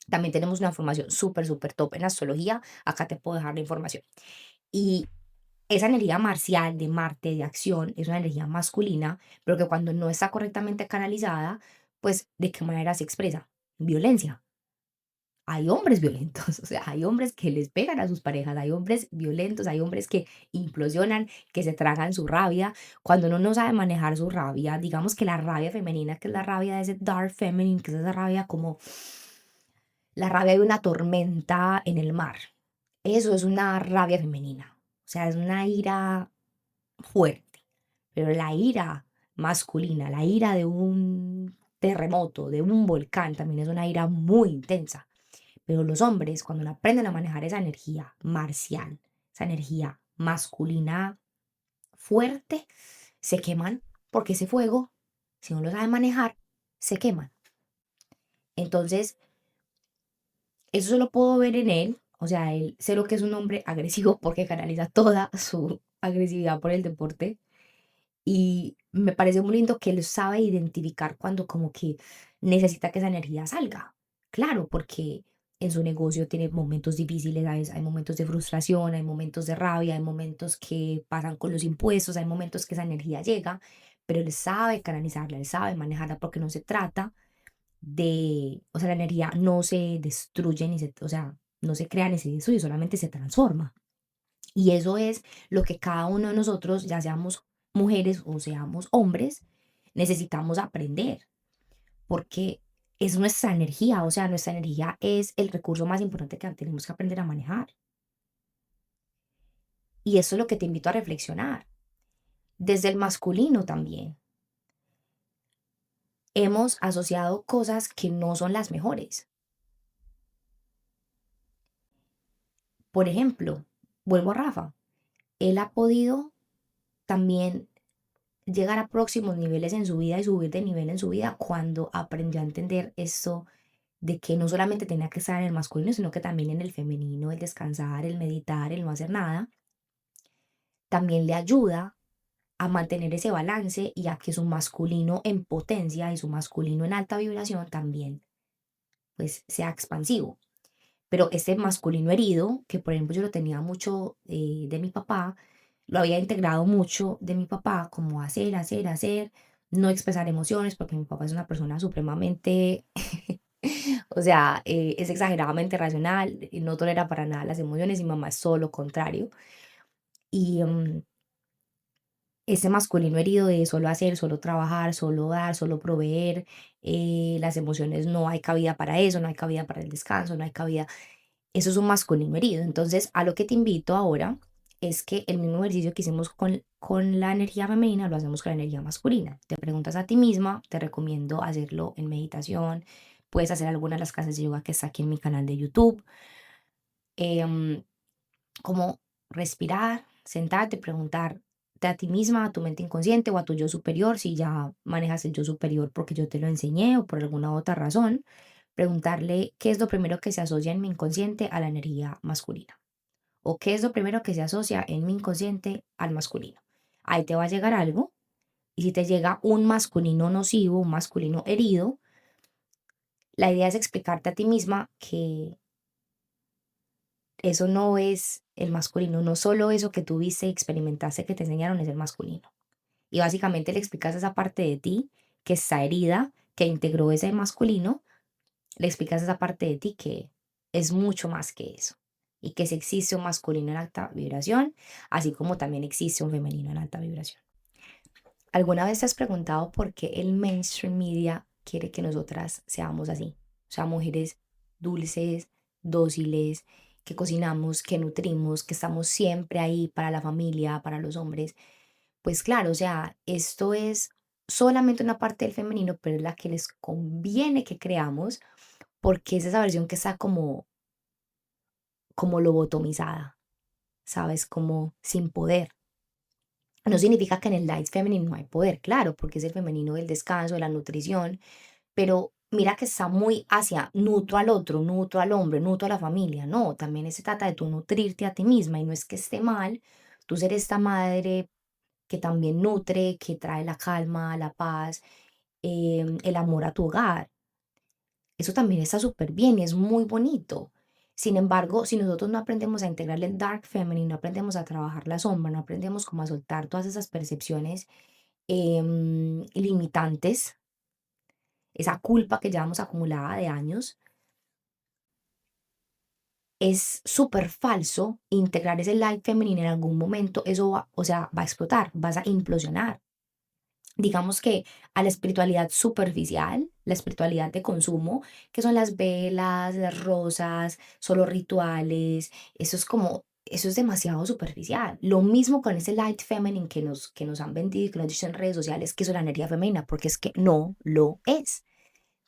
también tenemos una información súper, súper top en astrología. Acá te puedo dejar la información. Y esa energía marcial de Marte, de acción, es una energía masculina, pero que cuando no está correctamente canalizada, pues ¿de qué manera se expresa? Violencia. Hay hombres violentos, o sea, hay hombres que les pegan a sus parejas, hay hombres violentos, hay hombres que implosionan, que se tragan su rabia. Cuando uno no sabe manejar su rabia, digamos que la rabia femenina, que es la rabia de ese dark feminine, que es esa rabia como la rabia de una tormenta en el mar. Eso es una rabia femenina, o sea, es una ira fuerte, pero la ira masculina, la ira de un terremoto, de un volcán, también es una ira muy intensa. Pero los hombres, cuando no aprenden a manejar esa energía marcial, esa energía masculina fuerte, se queman porque ese fuego, si no lo saben manejar, se queman. Entonces, eso solo puedo ver en él. O sea, él sé lo que es un hombre agresivo porque canaliza toda su agresividad por el deporte. Y me parece muy lindo que él sabe identificar cuando como que necesita que esa energía salga. Claro, porque en su negocio tiene momentos difíciles, ¿sabes? Hay momentos de frustración, hay momentos de rabia, hay momentos que pasan con los impuestos, hay momentos que esa energía llega, pero él sabe canalizarla, él sabe manejarla porque no se trata de, o sea, la energía no se destruye ni se, o sea, no se crea ni se destruye, solamente se transforma. Y eso es lo que cada uno de nosotros, ya seamos mujeres o seamos hombres, necesitamos aprender, porque es nuestra energía, o sea, nuestra energía es el recurso más importante que tenemos que aprender a manejar. Y eso es lo que te invito a reflexionar. Desde el masculino también. Hemos asociado cosas que no son las mejores. Por ejemplo, vuelvo a Rafa. Él ha podido también llegar a próximos niveles en su vida y subir de nivel en su vida cuando aprendió a entender esto de que no solamente tenía que estar en el masculino, sino que también en el femenino, el descansar, el meditar, el no hacer nada, también le ayuda a mantener ese balance y a que su masculino en potencia y su masculino en alta vibración también pues sea expansivo. Pero ese masculino herido, que por ejemplo yo lo tenía mucho de mi papá, lo había integrado mucho de mi papá, como hacer, hacer, hacer, no expresar emociones, porque mi papá es una persona supremamente, o sea, es exageradamente racional, no tolera para nada las emociones, y mi mamá es todo lo contrario. Y ese masculino herido de solo hacer, solo trabajar, solo dar, solo proveer, las emociones no hay cabida para eso, no hay cabida para el descanso, no hay cabida. Eso es un masculino herido. Entonces, a lo que te invito ahora es que el mismo ejercicio que hicimos con la energía femenina lo hacemos con la energía masculina. Te preguntas a ti misma, te recomiendo hacerlo en meditación, puedes hacer alguna de las clases de yoga que está aquí en mi canal de YouTube, em, como respirar, sentarte, preguntarte a ti misma, a tu mente inconsciente o a tu yo superior, si ya manejas el yo superior porque yo te lo enseñé o por alguna otra razón, preguntarle qué es lo primero que se asocia en mi inconsciente a la energía masculina o qué es lo primero que se asocia en mi inconsciente al masculino. Ahí te va a llegar algo y si te llega un masculino nocivo, un masculino herido, la idea es explicarte a ti misma que eso no es el masculino, no solo eso que tú viste y experimentaste que te enseñaron es el masculino. Y básicamente le explicas esa parte de ti que está herida, que integró ese masculino, le explicas esa parte de ti que es mucho más que eso. Y que si existe un masculino en alta vibración, así como también existe un femenino en alta vibración. ¿Alguna vez te has preguntado por qué el mainstream media quiere que nosotras seamos así? O sea, mujeres dulces, dóciles, que cocinamos, que nutrimos, que estamos siempre ahí para la familia, para los hombres. Pues claro, o sea, esto es solamente una parte del femenino, pero es la que les conviene que creamos porque es esa versión que está como lobotomizada, ¿sabes? Como sin poder. No significa que en el light feminine no hay poder, claro, porque es el femenino del descanso, de la nutrición, pero mira que está muy hacia nutro al otro, nutro al hombre, nutro a la familia. No, también se trata de tú nutrirte a ti misma y no es que esté mal, tú ser esta madre que también nutre, que trae la calma, la paz, el amor a tu hogar. Eso también está súper bien y es muy bonito. Sin embargo, si nosotros no aprendemos a integrar el dark feminine, no aprendemos a trabajar la sombra, no aprendemos como a soltar todas esas percepciones limitantes, esa culpa que llevamos acumulada de años, es súper falso integrar ese light feminine en algún momento, eso va, o sea, va a explotar, vas a implosionar. Digamos que a la espiritualidad superficial, la espiritualidad de consumo, que son las velas, las rosas, solo rituales, eso es como, eso es demasiado superficial. Lo mismo con ese light feminine que nos han vendido y que nos dicen en redes sociales que eso es la energía femenina, porque es que no lo es.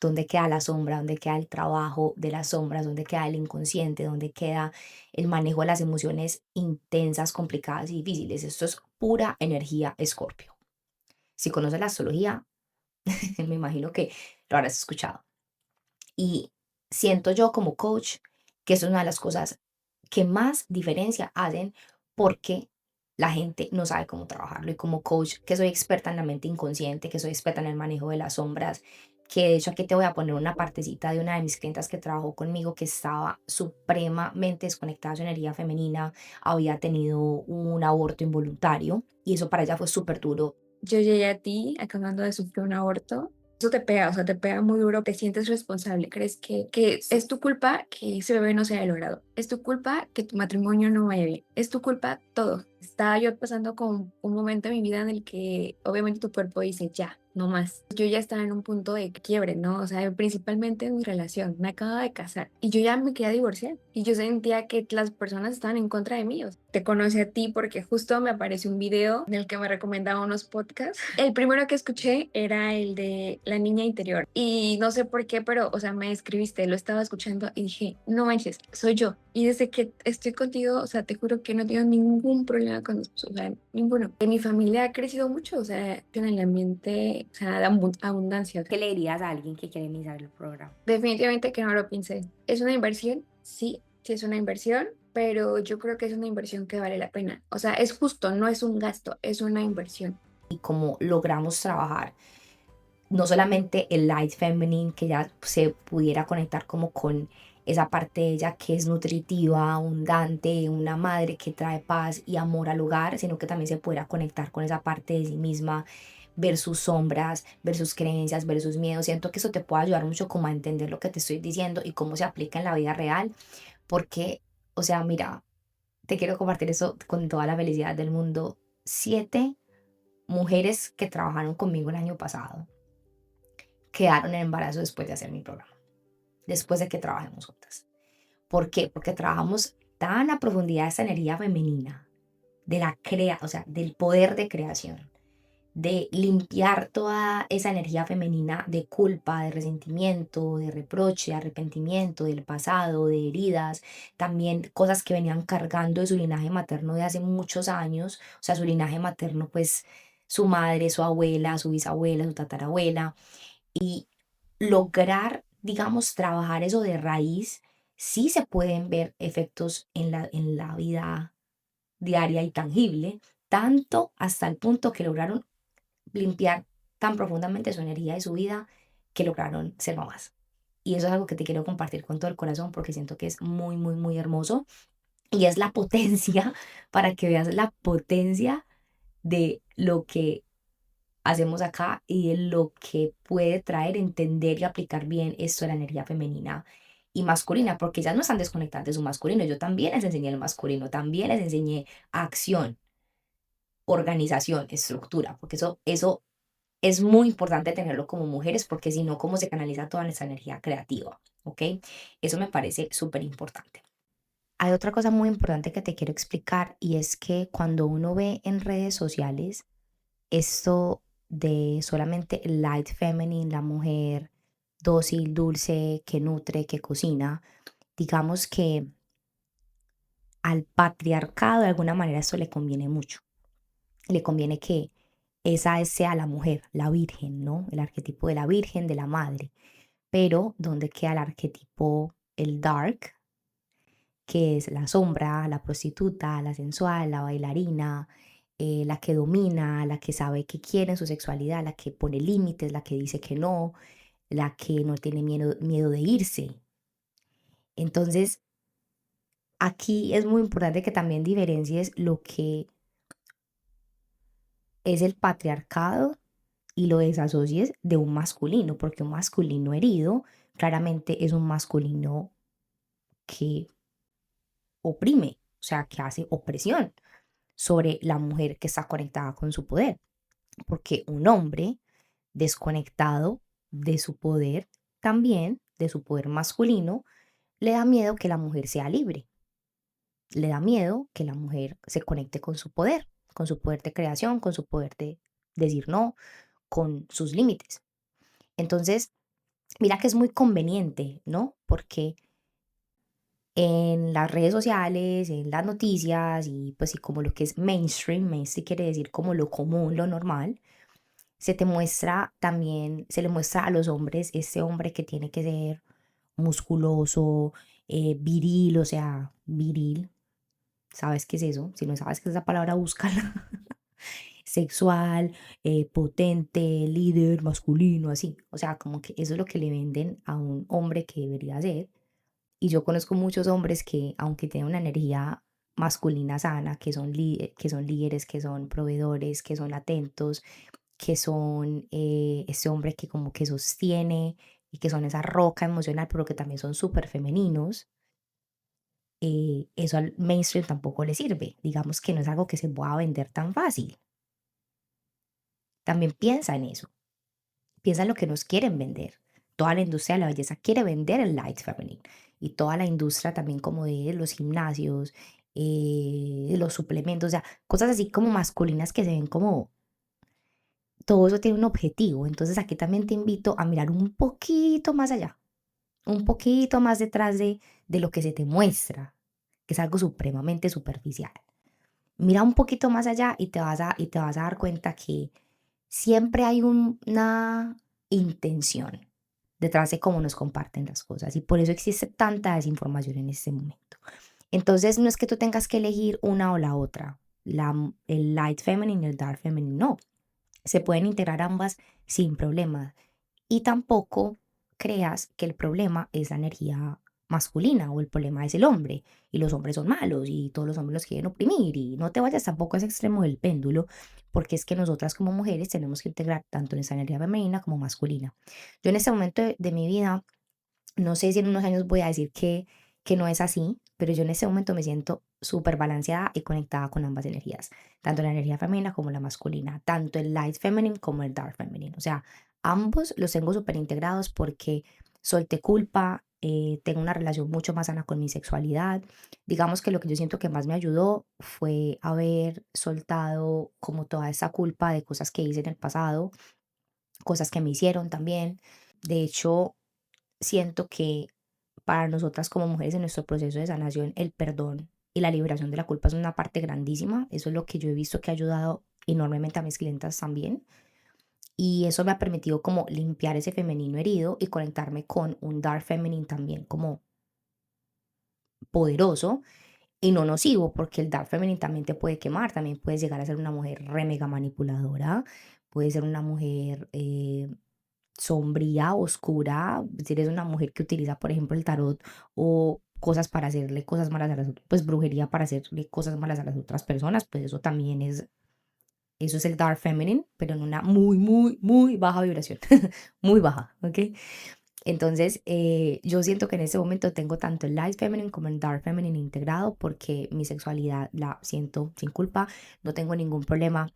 ¿Dónde queda la sombra? ¿Dónde queda el trabajo de las sombras? ¿Dónde queda el inconsciente? ¿Dónde queda el manejo de las emociones intensas, complicadas y difíciles? Esto es pura energía escorpio. Si conoces la astrología, me imagino que lo habrás escuchado. Y siento yo como coach que es una de las cosas que más diferencia hacen porque la gente no sabe cómo trabajarlo. Y como coach, que soy experta en la mente inconsciente, que soy experta en el manejo de las sombras, que de hecho aquí te voy a poner una partecita de una de mis clientas que trabajó conmigo que estaba supremamente desconectada de su energía femenina, había tenido un aborto involuntario y eso para ella fue súper duro. Yo llegué a ti acabando de sufrir un aborto. Eso te pega, o sea, te pega muy duro, te sientes responsable, crees que es tu culpa que ese bebé no se haya logrado, es tu culpa que tu matrimonio no vaya bien, es tu culpa todo. Estaba yo pasando con un momento en mi vida en el que obviamente tu cuerpo dice, ya, no más. Yo ya estaba en un punto de quiebre, ¿no? O sea, principalmente en mi relación. Me acababa de casar y yo ya me quería divorciar y yo sentía que las personas estaban en contra de mí. O sea, te conocí a ti porque justo me apareció un video en el que me recomendaba unos podcasts. El primero que escuché era el de La Niña Interior y no sé por qué, pero, o sea, me escribiste, lo estaba escuchando y dije, no manches, soy yo. Y desde que estoy contigo, o sea, te juro que no tengo ningún problema con eso, o sea, ninguno. En mi familia ha crecido mucho, o sea, en el ambiente, o sea, de abundancia. ¿Qué le dirías a alguien que quiere iniciar el programa? Definitivamente que no lo piense. ¿Es una inversión? Sí, sí es una inversión, pero yo creo que es una inversión que vale la pena. O sea, es justo, no es un gasto, es una inversión. Y cómo logramos trabajar no solamente el light feminine, que ya se pudiera conectar como con esa parte de ella que es nutritiva, abundante, una madre que trae paz y amor al hogar, sino que también se pudiera conectar con esa parte de sí misma, ver sus sombras, ver sus creencias, ver sus miedos. Siento que eso te puede ayudar mucho como a entender lo que te estoy diciendo y cómo se aplica en la vida real, porque, o sea, mira, te quiero compartir eso con toda la felicidad del mundo. 7 mujeres que trabajaron conmigo el año pasado quedaron en embarazo después de hacer mi programa, después de que trabajemos juntas. ¿Por qué? Porque trabajamos tan a profundidad esa energía femenina, de la o sea, del poder de creación, de limpiar toda esa energía femenina de culpa, de resentimiento, de reproche, de arrepentimiento, del pasado, de heridas, también cosas que venían cargando de su linaje materno de hace muchos años, o sea, su linaje materno, pues su madre, su abuela, su bisabuela, su tatarabuela, y lograr, digamos, trabajar eso de raíz, sí se pueden ver efectos en la vida diaria y tangible, tanto hasta el punto que lograron limpiar tan profundamente su energía y su vida que lograron ser mamás. Y eso es algo que te quiero compartir con todo el corazón porque siento que es muy, muy, muy hermoso. Y es la potencia, para que veas la potencia de lo que hacemos acá y de lo que puede traer entender y aplicar bien esto de la energía femenina y masculina, porque ellas no están desconectadas de su masculino. Yo también les enseñé el masculino, también les enseñé acción, organización, estructura, porque eso es muy importante tenerlo como mujeres, porque si no, ¿cómo se canaliza toda nuestra energía creativa? ¿Ok? Eso me parece súper importante. Hay otra cosa muy importante que te quiero explicar y es que cuando uno ve en redes sociales esto de solamente el light feminine, la mujer dócil, dulce, que nutre, que cocina, digamos que al patriarcado de alguna manera esto le conviene mucho. Le conviene que esa sea la mujer, la virgen, ¿no? El arquetipo de la virgen, de la madre. Pero ¿dónde queda el arquetipo, el dark, que es la sombra, la prostituta, la sensual, la bailarina, la que domina, la que sabe qué quiere en su sexualidad, la que pone límites, la que dice que no, la que no tiene miedo de irse? Entonces, aquí es muy importante que también diferencies lo que es el patriarcado y lo desasocies de un masculino, porque un masculino herido claramente es un masculino que oprime, o sea, que hace opresión sobre la mujer que está conectada con su poder, porque un hombre desconectado de su poder, también de su poder masculino, le da miedo que la mujer sea libre, le da miedo que la mujer se conecte con su poder de creación, con su poder de decir no, con sus límites. Entonces, mira que es muy conveniente, ¿no? Porque en las redes sociales, en las noticias y pues y como lo que es mainstream quiere decir como lo común, lo normal, se te muestra también, se le muestra a los hombres ese hombre que tiene que ser musculoso, viril, o sea, viril. ¿Sabes qué es eso? Si no sabes qué es esa palabra, búscala. Sexual, potente, líder, masculino, así. O sea, como que eso es lo que le venden a un hombre que debería ser. Y yo conozco muchos hombres que, aunque tienen una energía masculina sana, que son líderes, que son proveedores, que son atentos, que son ese hombre que como que sostiene y que son esa roca emocional, pero que también son súper femeninos, eso al mainstream tampoco le sirve. Digamos que no es algo que se pueda vender tan fácil. También piensa en eso. Piensa en lo que nos quieren vender. Toda la industria de la belleza quiere vender el light feminine y toda la industria también como de los gimnasios, de los suplementos, o sea, cosas así como masculinas que se ven como todo eso tiene un objetivo. Entonces aquí también te invito a mirar un poquito más allá, un poquito más detrás de lo que se te muestra, que es algo supremamente superficial. Mira un poquito más allá y te vas a dar cuenta que siempre hay una intención detrás de cómo nos comparten las cosas y por eso existe tanta desinformación en este momento. Entonces no es que tú tengas que elegir una o la otra, el light feminine y el dark feminine, no, se pueden integrar ambas sin problemas. Y tampoco creas que el problema es la energía masculina o el problema es el hombre y los hombres son malos y todos los hombres los quieren oprimir y no te vayas tampoco a ese extremo del péndulo porque es que nosotras como mujeres tenemos que integrar tanto nuestra energía femenina como masculina. Yo en este momento de mi vida, no sé si en unos años voy a decir que no es así, pero yo en este momento me siento súper balanceada y conectada con ambas energías, tanto la energía femenina como la masculina, tanto el light feminine como el dark feminine. O sea, ambos los tengo súper integrados porque solté culpa, tengo una relación mucho más sana con mi sexualidad. Digamos que lo que yo siento que más me ayudó fue haber soltado como toda esa culpa de cosas que hice en el pasado, cosas que me hicieron también. De hecho, siento que para nosotras como mujeres en nuestro proceso de sanación, el perdón y la liberación de la culpa es una parte grandísima. Eso es lo que yo he visto que ha ayudado enormemente a mis clientas también. Y eso me ha permitido como limpiar ese femenino herido y conectarme con un dark feminine también como poderoso y no nocivo, porque el dark feminine también te puede quemar, también puedes llegar a ser una mujer re mega manipuladora, puedes ser una mujer sombría, oscura, si eres una mujer que utiliza, por ejemplo, el tarot o cosas para hacerle cosas malas a las otras, pues brujería para hacerle cosas malas a las otras personas, pues eso también es, eso es el dark feminine, pero en una muy, muy, muy baja vibración, muy baja, ¿ok? Entonces, yo siento que en este momento tengo tanto el light feminine como el dark feminine integrado porque mi sexualidad la siento sin culpa, no tengo ningún problema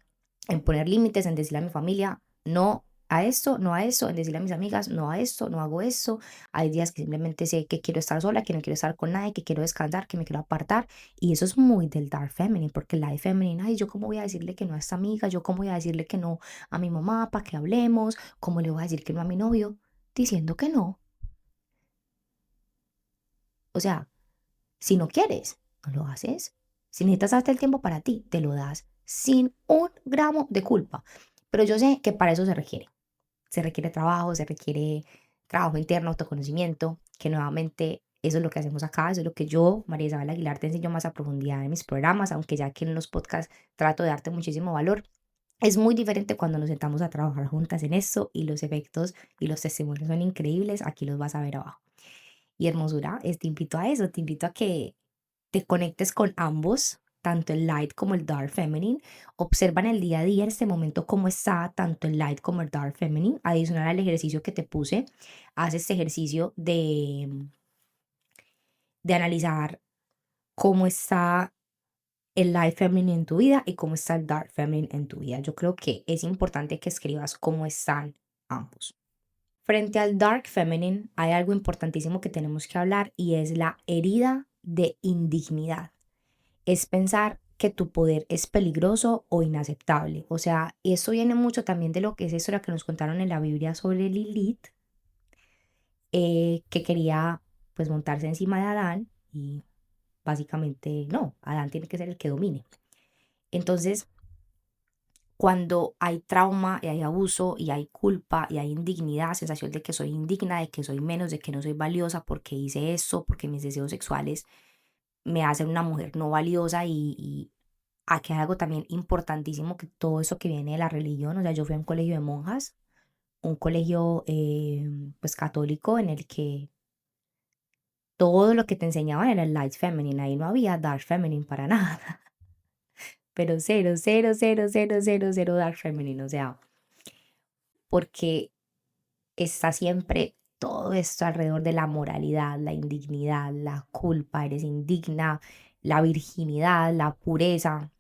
en poner límites, en decirle a mi familia, no a esto, no a eso, en decirle a mis amigas, no a esto, no hago eso. Hay días que simplemente sé que quiero estar sola, que no quiero estar con nadie, que quiero descansar, que me quiero apartar. Y eso es muy del dark feminine, porque el light feminine, ay, yo cómo voy a decirle que no a esta amiga, yo cómo voy a decirle que no a mi mamá para que hablemos, cómo le voy a decir que no a mi novio, diciendo que no. O sea, si no quieres, no lo haces. Si necesitas darte el tiempo para ti, te lo das sin un gramo de culpa. Pero yo sé que para eso se requiere. Se requiere trabajo, se requiere trabajo interno, autoconocimiento, que nuevamente eso es lo que hacemos acá, eso es lo que yo, María Isabel Aguilar, te enseño más a profundidad en mis programas, aunque ya que en los podcasts trato de darte muchísimo valor. Es muy diferente cuando nos sentamos a trabajar juntas en esto y los efectos y los testimonios son increíbles. Aquí los vas a ver abajo. Y hermosura, te invito a eso, te invito a que te conectes con ambos, tanto el light como el dark feminine. Observa en el día a día, en este momento, cómo está tanto el light como el dark feminine. Adicional al ejercicio que te puse, haz este ejercicio de analizar cómo está el light feminine en tu vida y cómo está el dark feminine en tu vida. Yo creo que es importante que escribas cómo están ambos. Frente al dark feminine, hay algo importantísimo que tenemos que hablar y es la herida de indignidad. Es pensar que tu poder es peligroso o inaceptable. O sea, eso viene mucho también de lo que es eso la que nos contaron en la Biblia sobre Lilith, que quería pues montarse encima de Adán y básicamente no, Adán tiene que ser el que domine. Entonces, cuando hay trauma y hay abuso y hay culpa y hay indignidad, sensación de que soy indigna, de que soy menos, de que no soy valiosa porque hice eso, porque mis deseos sexuales me hacen una mujer no valiosa y aquí hay algo también importantísimo que todo eso que viene de la religión, o sea, yo fui a un colegio de monjas, un colegio pues católico en el que todo lo que te enseñaban era el light feminine, ahí no había dark feminine para nada, pero cero, cero, cero, cero, cero, cero dark feminine, o sea, porque está siempre todo esto alrededor de la moralidad, la indignidad, la culpa, eres indigna, la virginidad, la pureza.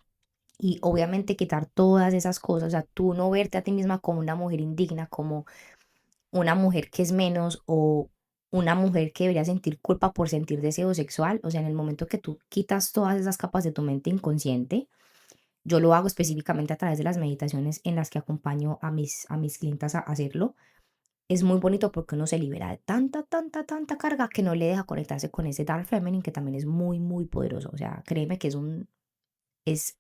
Y obviamente quitar todas esas cosas, o sea, tú no verte a ti misma como una mujer indigna, como una mujer que es menos o una mujer que debería sentir culpa por sentir deseo sexual. O sea, en el momento que tú quitas todas esas capas de tu mente inconsciente, yo lo hago específicamente a través de las meditaciones en las que acompaño a mis clientas a hacerlo. Es muy bonito porque uno se libera de tanta, tanta, tanta carga que no le deja conectarse con ese Dark Feminine que también es muy, muy poderoso. O sea, créeme que es,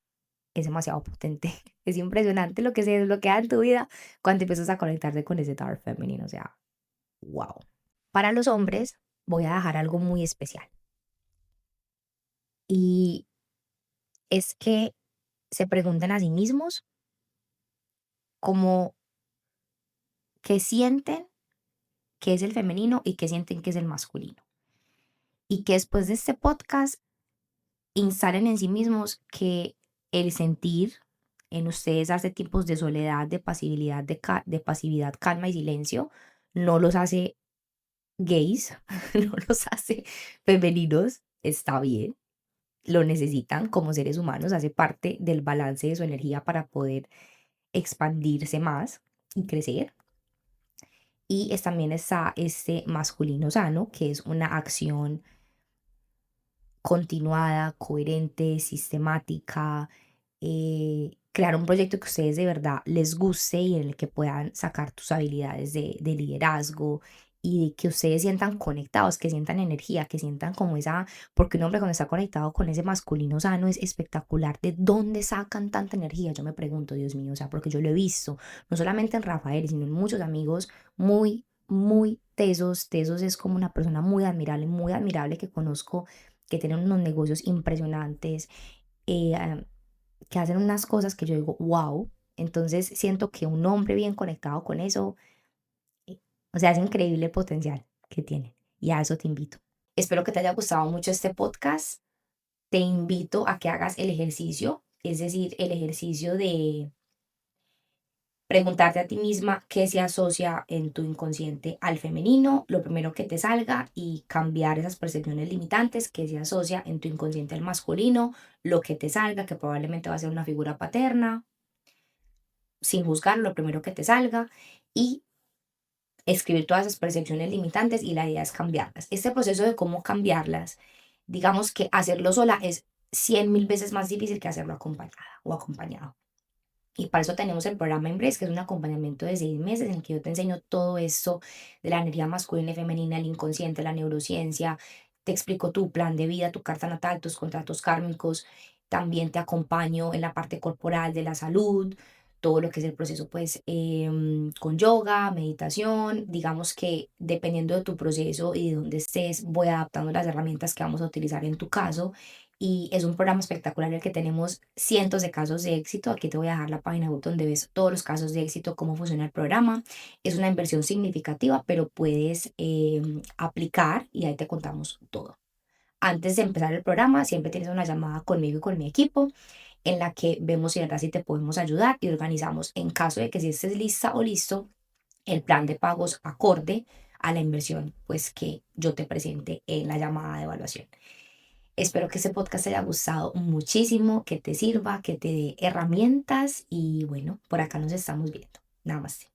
es demasiado potente. Es impresionante lo que se desbloquea en tu vida cuando empiezas a conectarte con ese Dark Feminine. O sea, wow. Para los hombres voy a dejar algo muy especial y es que se pregunten a sí mismos como qué sienten que es el femenino y qué sienten que es el masculino. Y que después de este podcast instalen en sí mismos que el sentir en ustedes hace tipos de soledad, de pasividad, de pasividad, calma y silencio, no los hace gays, no los hace femeninos, está bien, lo necesitan como seres humanos, hace parte del balance de su energía para poder expandirse más y crecer. Y también está este masculino sano, que es una acción continuada, coherente, sistemática, crear un proyecto que a ustedes de verdad les guste y en el que puedan sacar tus habilidades de liderazgo y de que ustedes sientan conectados, que sientan energía, que sientan como esa, porque un hombre cuando está conectado con ese masculino sano es espectacular. ¿De dónde sacan tanta energía? Yo me pregunto, Dios mío, o sea, porque yo lo he visto, no solamente en Rafael, sino en muchos amigos muy, muy tesos. Tesos es como una persona muy admirable que conozco que tienen unos negocios impresionantes, eh, que hacen unas cosas que yo digo, wow. Entonces siento que un hombre bien conectado con eso, eh, o sea, es increíble el potencial que tiene. Y a eso te invito. Espero que te haya gustado mucho este podcast. Te invito a que hagas el ejercicio, es decir, el ejercicio de preguntarte a ti misma qué se asocia en tu inconsciente al femenino, lo primero que te salga y cambiar esas percepciones limitantes que se asocia en tu inconsciente al masculino, lo que te salga, que probablemente va a ser una figura paterna, sin juzgar lo primero que te salga y escribir todas esas percepciones limitantes y la idea es cambiarlas. Este proceso de cómo cambiarlas, digamos que hacerlo sola es 100.000 veces más difícil que hacerlo acompañada o acompañado. Y para eso tenemos el programa Embrace, que es un acompañamiento de 6 meses en el que yo te enseño todo esto de la energía masculina y femenina, el inconsciente, la neurociencia. Te explico tu plan de vida, tu carta natal, tus contratos kármicos. También te acompaño en la parte corporal de la salud, todo lo que es el proceso, pues, con yoga, meditación. Digamos que dependiendo de tu proceso y de dónde estés, voy adaptando las herramientas que vamos a utilizar en tu caso y es un programa espectacular en el que tenemos cientos de casos de éxito. Aquí te voy a dejar la página web donde ves todos los casos de éxito, cómo funciona el programa. Es una inversión significativa, pero puedes aplicar y ahí te contamos todo. Antes de empezar el programa, siempre tienes una llamada conmigo y con mi equipo en la que vemos si de verdad si te podemos ayudar y organizamos en caso de que si estés lista o listo el plan de pagos acorde a la inversión pues que yo te presente en la llamada de evaluación. Espero que este podcast te haya gustado muchísimo, que te sirva, que te dé herramientas y bueno, por acá nos estamos viendo. Namaste.